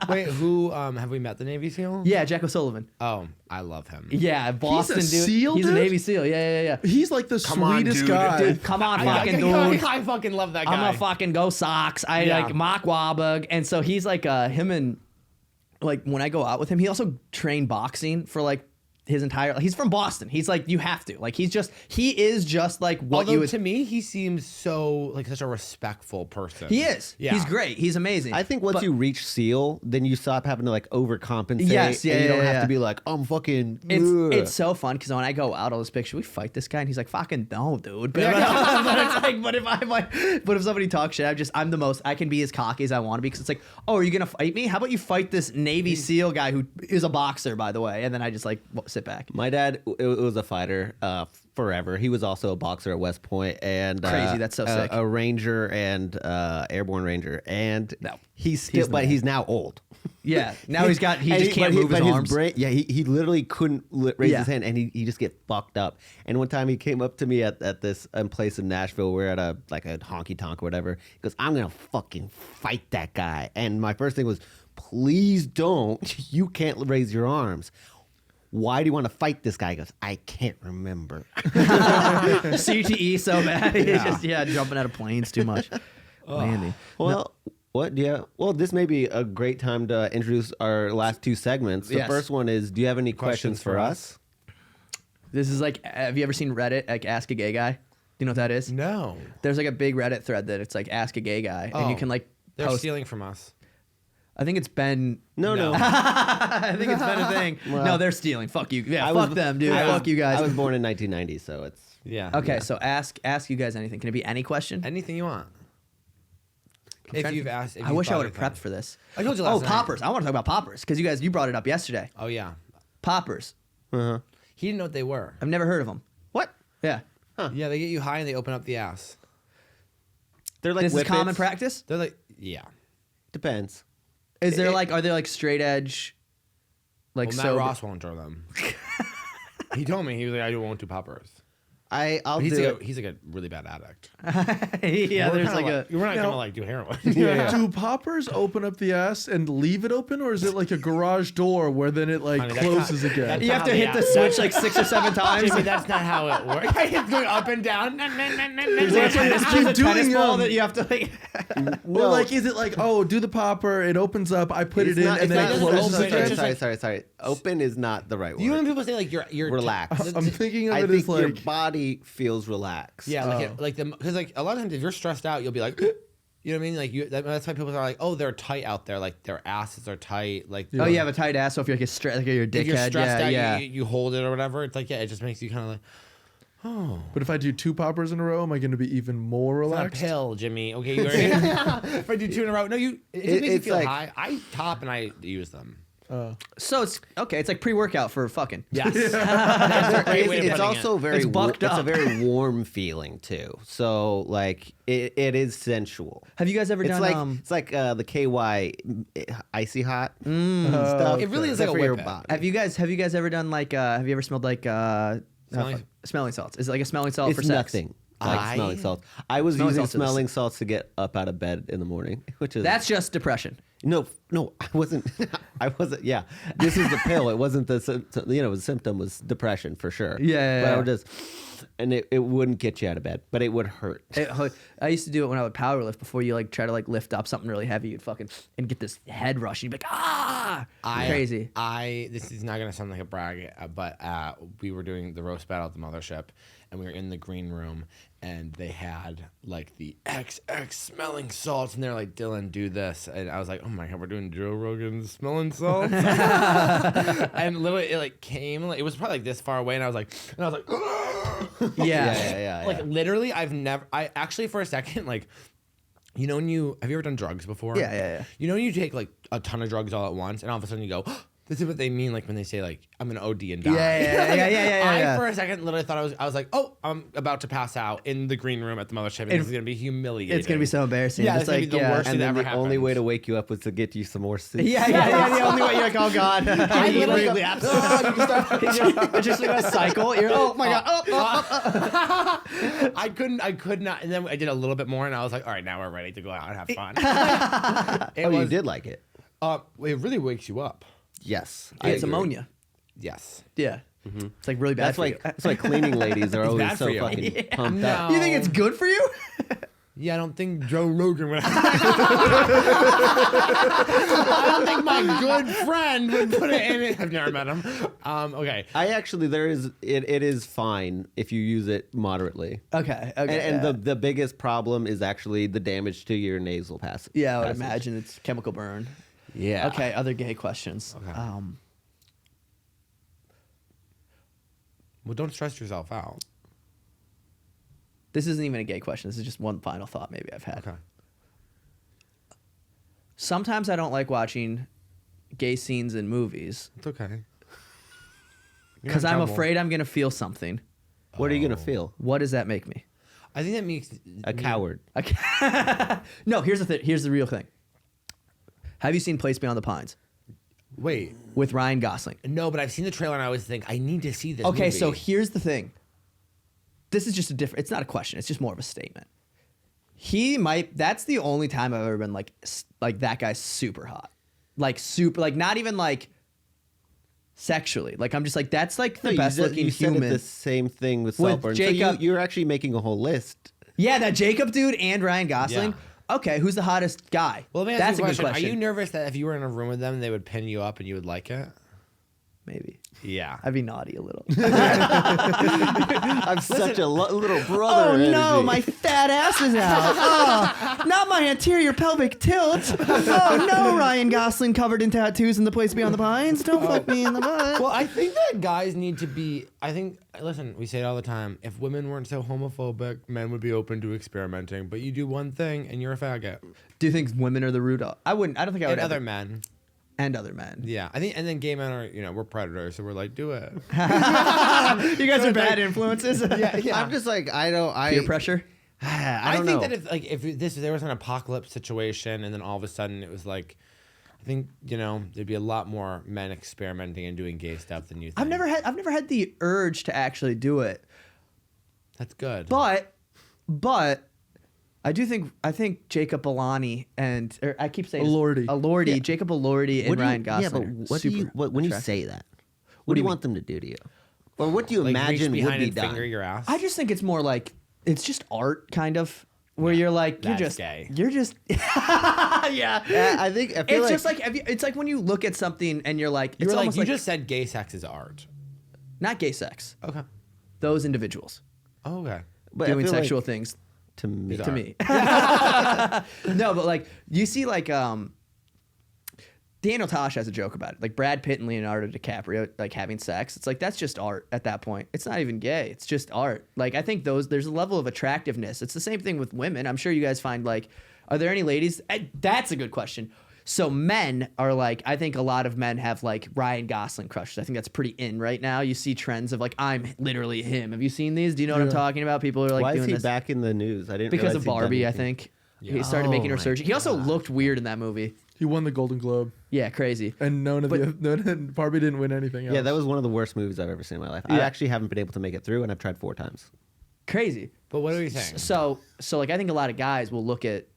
Wait, who have we met the Navy SEAL? Yeah, Jack O'Sullivan. Oh, I love him. Yeah, Boston dude. SEAL, He's dude? a Navy SEAL. Yeah. He's like the Come on, sweetest dude. guy. Dude, come on, fucking dude. I fucking love that guy. I'm a fucking go Sox. I Yeah. like Mark Wahlberg, and so he's like him and like when I go out with him, he also trained boxing for like his entire. He's from Boston. He's like you have to like he is just like what Although you would. to me, he seems so like such a respectful person. He is. Yeah. He's great. He's amazing. I think once But you reach SEAL, then you stop having to like overcompensate. Yes, yeah, and you don't yeah, have yeah. to be like, I'm fucking. ugh." it's so fun because when I go out, I'll just picture we fight this guy, and he's like, "Fucking don't, dude." But, Yeah. but it's like, but if somebody talks shit, I'm the most. I can be as cocky as I want to be because it's like, "Oh, are you gonna fight me? How about you fight this Navy SEAL guy who is a boxer, by the way?" And then I just like sit back. My dad it was a fighter forever. He was also a boxer at West Point and Crazy, that's so sick. A ranger and airborne ranger. And No, he's still, the but man. he's now old. Yeah. Now he just And can't move his but arms. brain, yeah, he literally couldn't raise Yeah. his hand, and he just get fucked up. And one time he came up to me at this place in Nashville. We're at a honky tonk or whatever. He goes, "I'm gonna fucking fight that guy." And my first thing was, "Please don't. You can't raise your arms." Why do you want to fight this guy? He goes, "I can't remember." CTE so bad. He's just jumping out of planes too much. Landy. Well, what? Yeah. Well, this may be a great time to introduce our last two segments. The Yes. first one is, do you have any questions for us? This is like, have you ever seen Reddit, like Ask a Gay Guy? Do you know what that is? No, There's like a big Reddit thread that it's like Ask a Gay Guy, and you can like they're post. stealing from us. I think it's been. No. I think it's been a thing. No, they're stealing. Fuck you. Yeah, fuck them, dude. Fuck you guys. I was born in 1990, so it's. Yeah. Okay, so ask you guys anything. Can it be any question? Anything you want. If you've asked. I wish I would have prepped for this. I told you last night. Poppers. I want to talk about poppers because you brought it up yesterday. Oh yeah. Poppers. Uh-huh. He didn't know what they were. I've never heard of them. What? Yeah. Yeah, they get you high and they open up the ass. They're like This is whippets. common practice. They're like, yeah. Depends. Are they like straight edge? Like Well, Matt sober? Ross won't throw them. He told me, he was like, I won't do poppers. I'll He's do like it. He's like a really bad addict. Yeah, there's like a. We're not No. gonna like do heroin. Do poppers open up the ass and leave it open, or is it like a garage door where then it like Honey, that's closes not- again? You have to hit the switch like 6 or 7 times. Jimmy, that's not how it works. It's going up and down. There's like a That's why tennis, just there's a keep tennis doing ball them. that you have to like. Or like, is it like, oh, do the popper, it opens up, I put it in, and then it it's closes open, again? it's just Sorry. Open is not the right word. You know when people say like you're Relax. I'm thinking of I it think as your like, body feels relaxed. Yeah, because like a lot of times if you're stressed out, you'll be like, you know what I mean? Like that's why people are like, oh, they're tight out there, like their asses are tight, like. Oh, you have a tight ass, so if you're like like you're a dickhead, If you're stressed out, yeah. you hold it or whatever. It's like, yeah, it just makes you kind of like, but if I do 2 poppers in a row, am I going to be even more it's not a relaxed? pill, Jimmy. Okay, you already, if I do 2 in a row, no, it just makes you it's feel like- high. I top and I use them. So it's okay. It's like pre-workout for fucking. Yes, that's a great way of It's putting also it. very It's bucked it's a up. very warm feeling too. So like it is sensual. Have you guys ever It's done? like it's like the KY icy hot stuff. It really is except like a for your whip it. body. have you guys ever done like? Have you ever smelled like? Smelling- Smelling salts. Is it like a smelling salt for It's sex? nothing like smelling salts. I was Smelling using salts are the smelling salts to get up out of bed in the morning, which is That's just depression. no, I wasn't. I wasn't. Yeah, this is the pill. It wasn't the the symptom was depression for sure. Yeah, but I yeah. would just, and it wouldn't get you out of bed, but it would hurt. I used to do it when I would power lift. Before you like try to like lift up something really heavy, you'd fucking and get this head rush. And you'd be like, crazy. This is not gonna sound like a brag, but we were doing the roast battle at the mothership, and we were in the green room, and they had like the XX smelling salts, and they're like, Dylan, do this, and I was like, oh my god, we're doing Joe Rogan's smelling salts, and literally it like came, like, it was probably like this far away, and I was like, Yeah. like literally, I actually for a second like. You know when have you ever done drugs before? Yeah. You know when you take like a ton of drugs all at once, and all of a sudden you go, this is what they mean, like when they say like I'm gonna OD and die. Yeah. I for a second literally thought I was like, oh, I'm about to pass out in the green room at the mothership, and this is gonna be humiliating. It's gonna be so embarrassing. Yeah, Just it's gonna like be the worst And thing that then ever the happened. only way to wake you up was to get you some more soup. Yeah. The only way you're like, oh god. It's just like a cycle. You're oh my god. I could not, and then I did a little bit more, and I was like, all right, now we're ready to go out and have fun. You did like it. It really wakes you up. Yes, It's agree. ammonia. Yes. Yeah. It's like really bad That's for why. you. That's why cleaning ladies are always bad so for you. fucking pumped up. You think it's good for you? Yeah, I don't think Joe Rogan would. I don't think my good friend would put it in it. I've never met him. Okay. I actually it is fine if you use it moderately. Okay. And the biggest problem is actually the damage to your nasal passage. Yeah, I would imagine it's chemical burn. Yeah. Okay, other gay questions. Okay. Well, don't stress yourself out. This isn't even a gay question. This is just one final thought maybe I've had. Okay. Sometimes I don't like watching gay scenes in movies It's okay. because I'm afraid I'm going to feel something. What are you gonna feel? What does that make me? I think that makes A coward. No, here's the real thing. Have you seen Place Beyond the Pines Wait. with Ryan Gosling? No, but I've seen the trailer and I always think I need to see this. Okay, movie. so here's the thing. This is just it's not a question. It's just more of a statement. That's the only time I've ever been like that guy's super hot. Like super, like not even like sexually. Like I'm just like, that's like the best looking you human. said the same thing with With Saltburn. Jacob- So you're actually making a whole list. Yeah, that Jacob dude and Ryan Gosling. Yeah. Okay, who's the hottest guy? Well, let me ask That's you a a good question. question. Are you nervous that if you were in a room with them, they would pin you up and you would like it? maybe. Yeah. I'd be naughty a little. I'm such a little brother. Oh no, energy. my fat ass is out. Oh, not my anterior pelvic tilt. Oh no, Ryan Gosling covered in tattoos in The Place Beyond the Pines. Don't fuck me in the butt. Well, I think that guys need to be. Listen, we say it all the time. If women weren't so homophobic, men would be open to experimenting. But you do one thing, and you're a faggot. Do you think women are the root? I wouldn't. I don't think I would. And other ever- men. And other men. Yeah, I think, and then gay men are, we're predators, so we're like, do it. You guys are bad influences. Yeah. I'm just like Peer pressure. I I don't think know. that if there was an apocalypse situation, and then all of a sudden it was like, I think there'd be a lot more men experimenting and doing gay stuff than you think. I've never had the urge to actually do it, That's good. but I think Jacob Elordi and I keep saying Elordi. Jacob Elordi and What do you- Ryan Gosling. Yeah, but what do you when you say that? What do you want them to do to you? Or what do you Like, imagine reach would behind be and done? finger your ass. I just think it's more like it's just art, kind of, where you're like That's gay. You're just yeah. Yeah, I feel It's like just like it's like when you look at something and you're like you it's were like, almost you just said gay sex is art. not gay sex. Okay. Those individuals Oh, okay. but I doing feel sexual like, things to me. to me. No, but like you see like Daniel Tosh has a joke about it. Like Brad Pitt and Leonardo DiCaprio like having sex. It's like that's just art at that point. It's not even gay. It's just art. Like I think there's a level of attractiveness. It's the same thing with women. I'm sure you guys find like are there any ladies? That's a good question. So men are like I think a lot of men have like Ryan Gosling crushes. I think that's pretty in right now. You see trends of like I'm literally him. Have you seen these? Do you know what I'm talking about? People are like Why is doing he this back in the news? I didn't because realize of he'd done Barbie. I anything. think he started making her my surgery. He also looked weird in that movie. He won the Golden Globe, Yeah, crazy. and Barbie didn't win anything else. Yeah, that was one of the worst movies I've ever seen in my life. I Yeah. actually haven't been able to make it through, and I've tried 4 times. Crazy. But what are you saying? So like I think a lot of guys will look at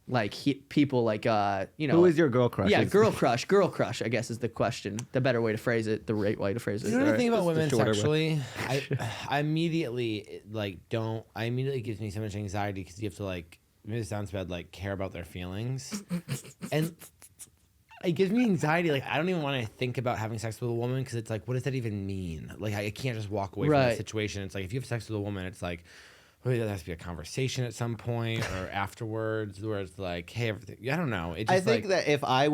like people like Who is your girl crush? Yeah, Is- girl crush I guess is the question. The better way to phrase it, the right way to phrase it. You know what I Right. think about That's the women shorter way. sexually? I immediately immediately gives me so much anxiety because you have to like, maybe it sounds bad, like care about their feelings. And it gives me anxiety. Like I don't even want to think about having sex with a woman because it's like, what does that even mean? Like I can't just walk away from that Right. situation. It's like if you have sex with a woman, it's like, well, there has to be a conversation at some point or afterwards where it's like, hey, everything. I don't know. It just I think like, that if I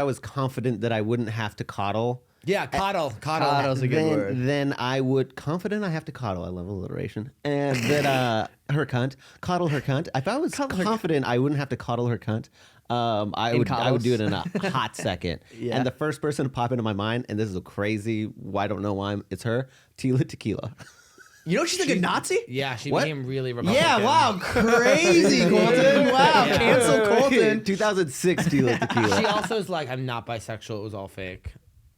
was confident that I wouldn't have to coddle, yeah, coddle. Coddle's a good word. then I would confident I have to coddle. I love alliteration. And that her cunt, coddle her cunt. If I was confident I wouldn't have to coddle her cunt, I would do it in a hot second. Yeah. And the first person to pop into my mind, and this is a crazy, I don't know why it's her, Tila Tequila. You know she's like a Nazi? Yeah, she What? became really Republican. Yeah, wow, crazy, Colton. Wow, Yeah. cancel Colton. 2006 Tila Tequila. She also is like, I'm not bisexual. It was all fake.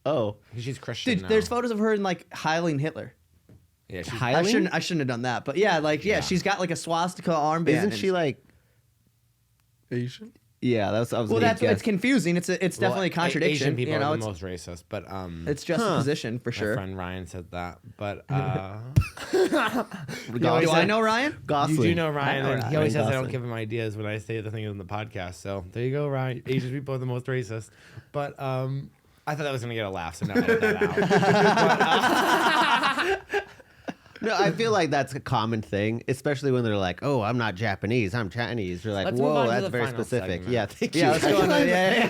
Oh. She's Christian Dude, now. there's photos of her in like Heiling Hitler. Yeah, she's Heiling? I shouldn't have done that, but yeah, like yeah, she's got like a swastika armband. Isn't and- she like, Asian. yeah, I was Well, gonna that's guess. it's confusing. It's definitely a contradiction. Asian people you know, are it's, the most racist, but it's just a position for my sure. friend Ryan said that. But Do I know Ryan? Gosling. you do know Ryan, and he always says I don't Gosling. give him ideas when I say the thing in the podcast. So there you go, Ryan. Asian people are the most racist. But I thought that was gonna get a laugh, so now I edit that out. No, I feel like that's a common thing, especially when they're like, "Oh, I'm not Japanese, I'm Chinese." You're like, Let's move on "Whoa, to that's the very final specific." segment. Yeah, thank Yeah, you. let's go on. Yeah.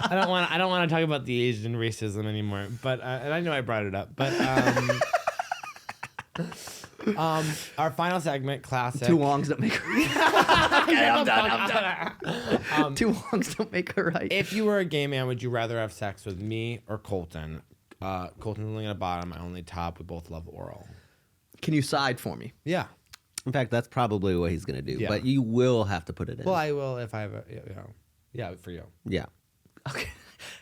I don't want to talk about the Asian racism anymore. But and I know I brought it up. But our final segment, classic. Two longs don't make her okay, I'm done. Two longs don't make her right. If you were a gay man, would you rather have sex with me or Colton? Colton's only on the bottom, I only top. We both love oral. Can you side for me? Yeah. In fact, that's probably what he's gonna do. Yeah. But you will have to put it in. Well, I will if I have a, yeah, for you. yeah. Okay.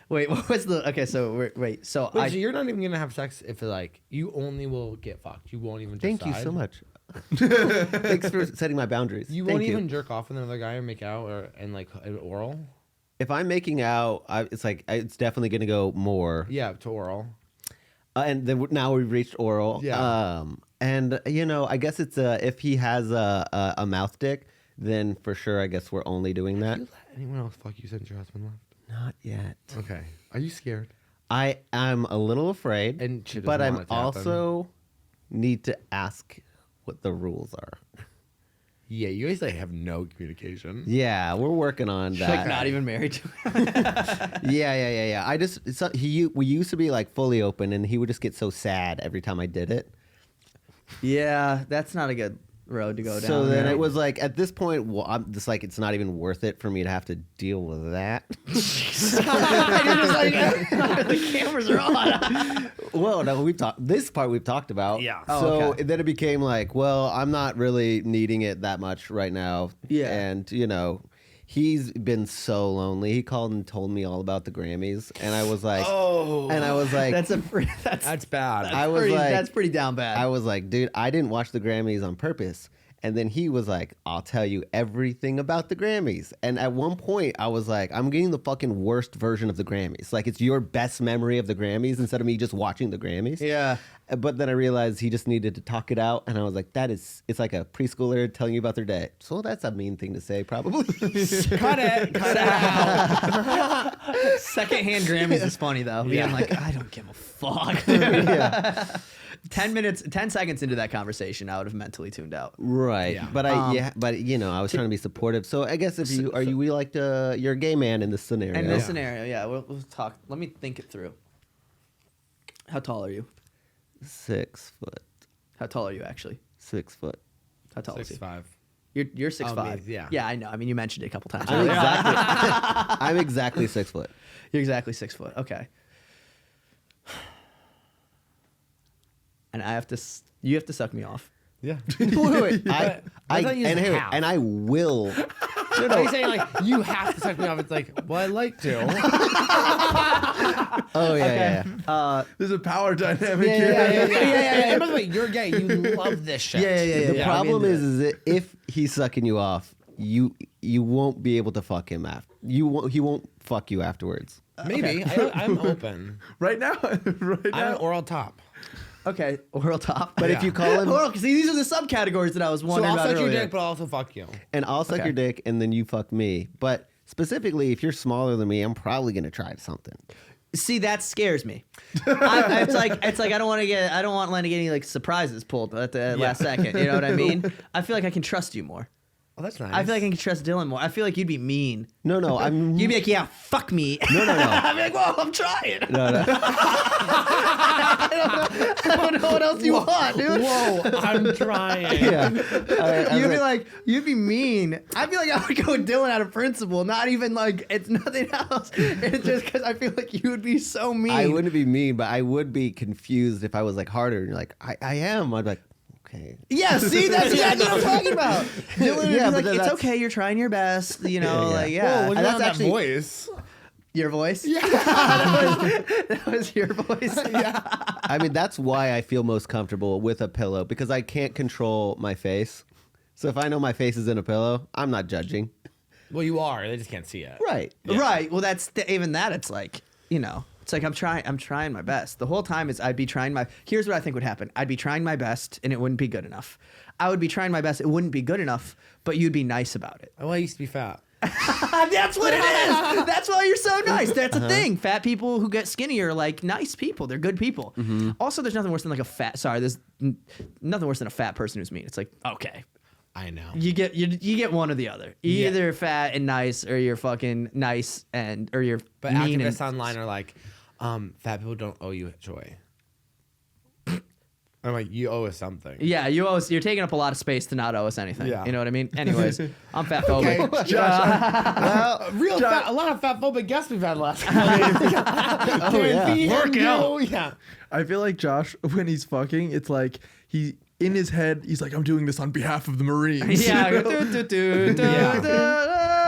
Wait, what was the? Okay, so wait. So Wait, so you're not even gonna have sex if like you only will get fucked. You won't even. Thank you decide? so much. Thanks for setting my boundaries. You Thank won't even jerk off with another guy or make out and like oral. If I'm making out, it's like it's definitely gonna go more. Yeah, to oral. And then now we've reached oral. Yeah. And I guess it's if he has a mouth dick, then for sure, I guess we're only doing that. You let anyone else fuck you since your husband left? Not yet. Okay. Are you scared? I'm a little afraid, And she doesn't but I'm want it to happen. also need to ask what the rules are. Yeah, you guys like have no communication. Yeah, we're working on that. Like not even married to him. Yeah. We used to be like fully open, and he would just get so sad every time I did it. Yeah, that's not a good road to go down. So then it was like, at this point, well, I'm just like, it's not even worth it for me to have to deal with that. You're just like, the cameras are on. Well, no, this part we've talked about. Yeah. So Oh, okay. then it became like, well, I'm not really needing it that much right now. Yeah. And, he's been so lonely. He called and told me all about the Grammys. And I was like, That's bad. That's pretty down bad. I was like, dude, I didn't watch the Grammys on purpose. And then he was like, I'll tell you everything about the Grammys. And at one point, I was like, I'm getting the fucking worst version of the Grammys. Like, it's your best memory of the Grammys instead of me just watching the Grammys. Yeah. But then I realized he just needed to talk it out. And I was like, it's like a preschooler telling you about their day. So that's a mean thing to say, probably. Cut it out. Secondhand Grammys is funny though. Being like, I don't give a fuck. Yeah. 10 seconds into that conversation, I would have mentally tuned out. Right. Yeah. But I was trying to be supportive. So I guess you're a gay man in this scenario. In this scenario, yeah, we'll talk. Let me think it through. How tall are you? 6 foot. How tall are you actually? 6 foot. How tall is he? 6'5". You're 6'5". yeah. Yeah, I know. I mean, you mentioned it a couple times. I'm exactly 6 foot. You're exactly 6 foot. Okay. And you have to suck me off. Yeah. Wait. I thought you said half. And I will. No, he's saying like you have to suck me off. It's like, well, I like to. Oh yeah. There's a power dynamic Yeah, here. yeah. And by the way, you're gay. You love this shit. Yeah. The problem is that if he's sucking you off, you won't be able to fuck him after. He won't fuck you afterwards. Maybe. I'm open. Right now. I'm an oral top. Okay, oral top. But if you call him, Oral, see, these are the subcategories that I was So wondering I'll about suck your earlier. dick, but I'll also fuck you. and I'll suck Okay. your dick, and then you fuck me. But specifically, if you're smaller than me, I'm probably gonna try something. See, that scares me. It's like I don't want Len to get any like surprises pulled at the last second. You know what I mean? I feel like I can trust you more. Oh, that's nice. I feel like I can trust Dylan more. I feel like you'd be mean. No, I'm. You'd be like, yeah, fuck me. No. I'd be like, whoa, I'm trying. No. I don't know what else you want, dude. Whoa, I'm trying. Yeah. You'd be mean. I feel like I would go with Dylan out of principle. Not even like it's nothing else. It's just because I feel like you would be so mean. I wouldn't be mean, but I would be confused if I was like harder. And you're like, I am. I'd be like, okay. Yeah, see, that's exactly what I'm talking about. Dylan would be Yeah, like, but it's that's- okay, you're trying your best. You know, Yeah. like, yeah. Whoa, when And you that's have actually that voice. your voice. Yeah, that was your voice. Yeah. I mean, that's why I feel most comfortable with a pillow, because I can't control my face. So if I know my face is in a pillow, I'm not judging. Well, you are. They just can't see it. Right. Right. Well, that's even that. It's like, you know, it's like I'm trying my best. The whole time I'd be trying here's what I think would happen. I'd be trying my best and it wouldn't be good enough. I would be trying my best. It wouldn't be good enough, but you'd be nice about it. Oh, I used to be fat. That's what it is. That's why you're so nice. That's a thing. Fat people who get skinnier are like nice people. They're good people. Also, there's nothing worse than like there's nothing worse than a fat person who's mean. It's like, okay, I know. you get one or the other. You're either fat and nice, or you're fucking nice or you're But mean activists and online are like, fat people don't owe you joy. I'm like, you owe us something. yeah, you're taking up a lot of space to not owe us anything. Yeah. You know what I mean? Anyways, I'm fat phobic. A lot of fat phobic guests we've had last couple days. Work out. Yeah. I feel like Josh, when he's fucking, it's like in his head, he's like, I'm doing this on behalf of the Marines. Yeah.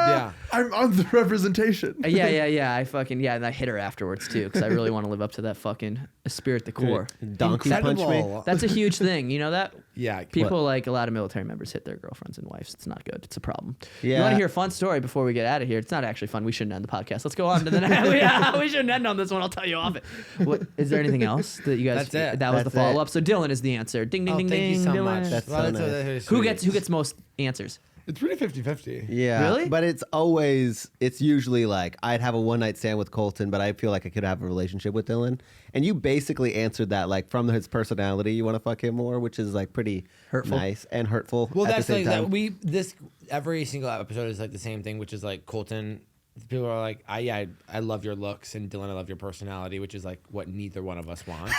Yeah. I'm on the representation. Yeah. And I hit her afterwards too, because I really want to live up to that fucking spirit, the core. Donkey punch me. Incredible. That's a huge thing. You know that? Yeah. People like a lot of military members hit their girlfriends and wives. It's not good. It's a problem. You Yeah. want to hear a fun story before we get out of here? It's not actually fun. We shouldn't end the podcast. Let's go on to the next. We shouldn't end on this one. I'll tell you off it. What, is there anything else that you guys? That's it. That was That's the follow up. So Dylan is the answer. Ding ding Oh, ding thank ding. you so Dylan. much. That's Well, so nice. that's Who sweet. gets most answers? It's pretty 50-50. Yeah. Really? But it's usually like I'd have a one night stand with Colton, but I feel like I could have a relationship with Dylan. And you basically answered that like from his personality, you want to fuck him more, which is like pretty Hurtful. nice and hurtful. Well, at that's the same like time. every single episode is like the same thing, which is like Colton. People are like, I love your looks, and Dylan, I love your personality, which is like what neither one of us want.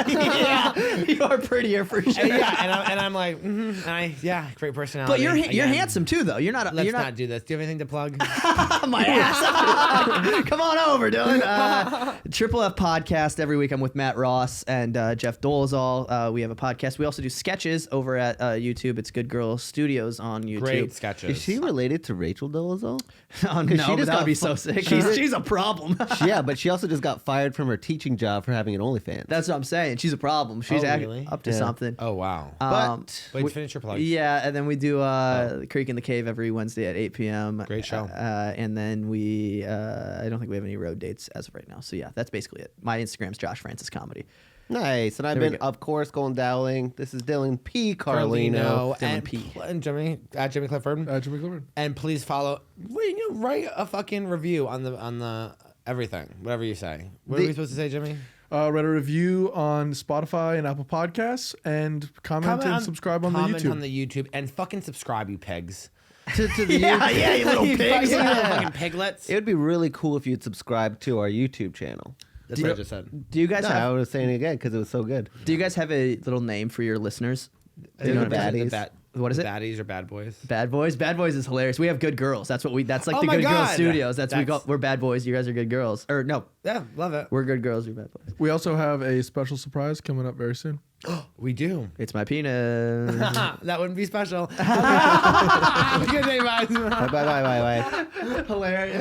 Yeah, you are prettier for sure. and I'm like, great personality. But you're Again, handsome too, though. You're not. Let's you're not do this. Do you have anything to plug? my ass. Come on over, Dylan. Triple F podcast every week. I'm with Matt Ross and Jeff Dolezal. We have a podcast. We also do sketches over at YouTube. It's Good Girls Studios on YouTube. Great sketches. Is she related to Rachel Dolezal? Oh, no, She but just that got would be so sick. She's a problem. Yeah, but she also just got fired from her teaching job for having an OnlyFans. That's what I'm saying. She's a problem. She's really? up to Yeah. something. Oh wow. But Finish your plugs. yeah, and then we do Creek in the Cave every Wednesday at 8 p.m. Great show. And then we, I don't think we have any road dates as of right now. So yeah, that's basically it. My Instagram's Josh Francis Comedy. Nice. And I've There we been, go. of course, going dowling. This is Dylan P. Carlino. and, P. and Jimmy at Jimmy Clifford. Jimmy Clifford. And please follow. Write a fucking review on the everything, whatever you say. What are we supposed to say, Jimmy? Write a review on Spotify and Apple Podcasts, and comment and subscribe on the Comment YouTube. on the YouTube and fucking subscribe, you pigs. To the Yeah, you little pigs. You little fucking piglets. It would be really cool if you'd subscribe to our YouTube channel. That's what I just said. Do you guys No, I have? was saying it again because it was so good. Do you guys have a little name for your listeners? The baddies. What is it? Baddies or bad boys? Bad Boys. Bad Boys is hilarious. We have Good Girls. That's what we. That's like Oh the my Good Girls God. Studios. That's- We're Bad Boys. You guys are Good Girls. Or no, Yeah, love it. we're Good Girls. You're Bad Boys. We also have a special surprise coming up very soon. We do. It's my penis. That wouldn't be special. Have a good day, guys. Bye. Hilarious.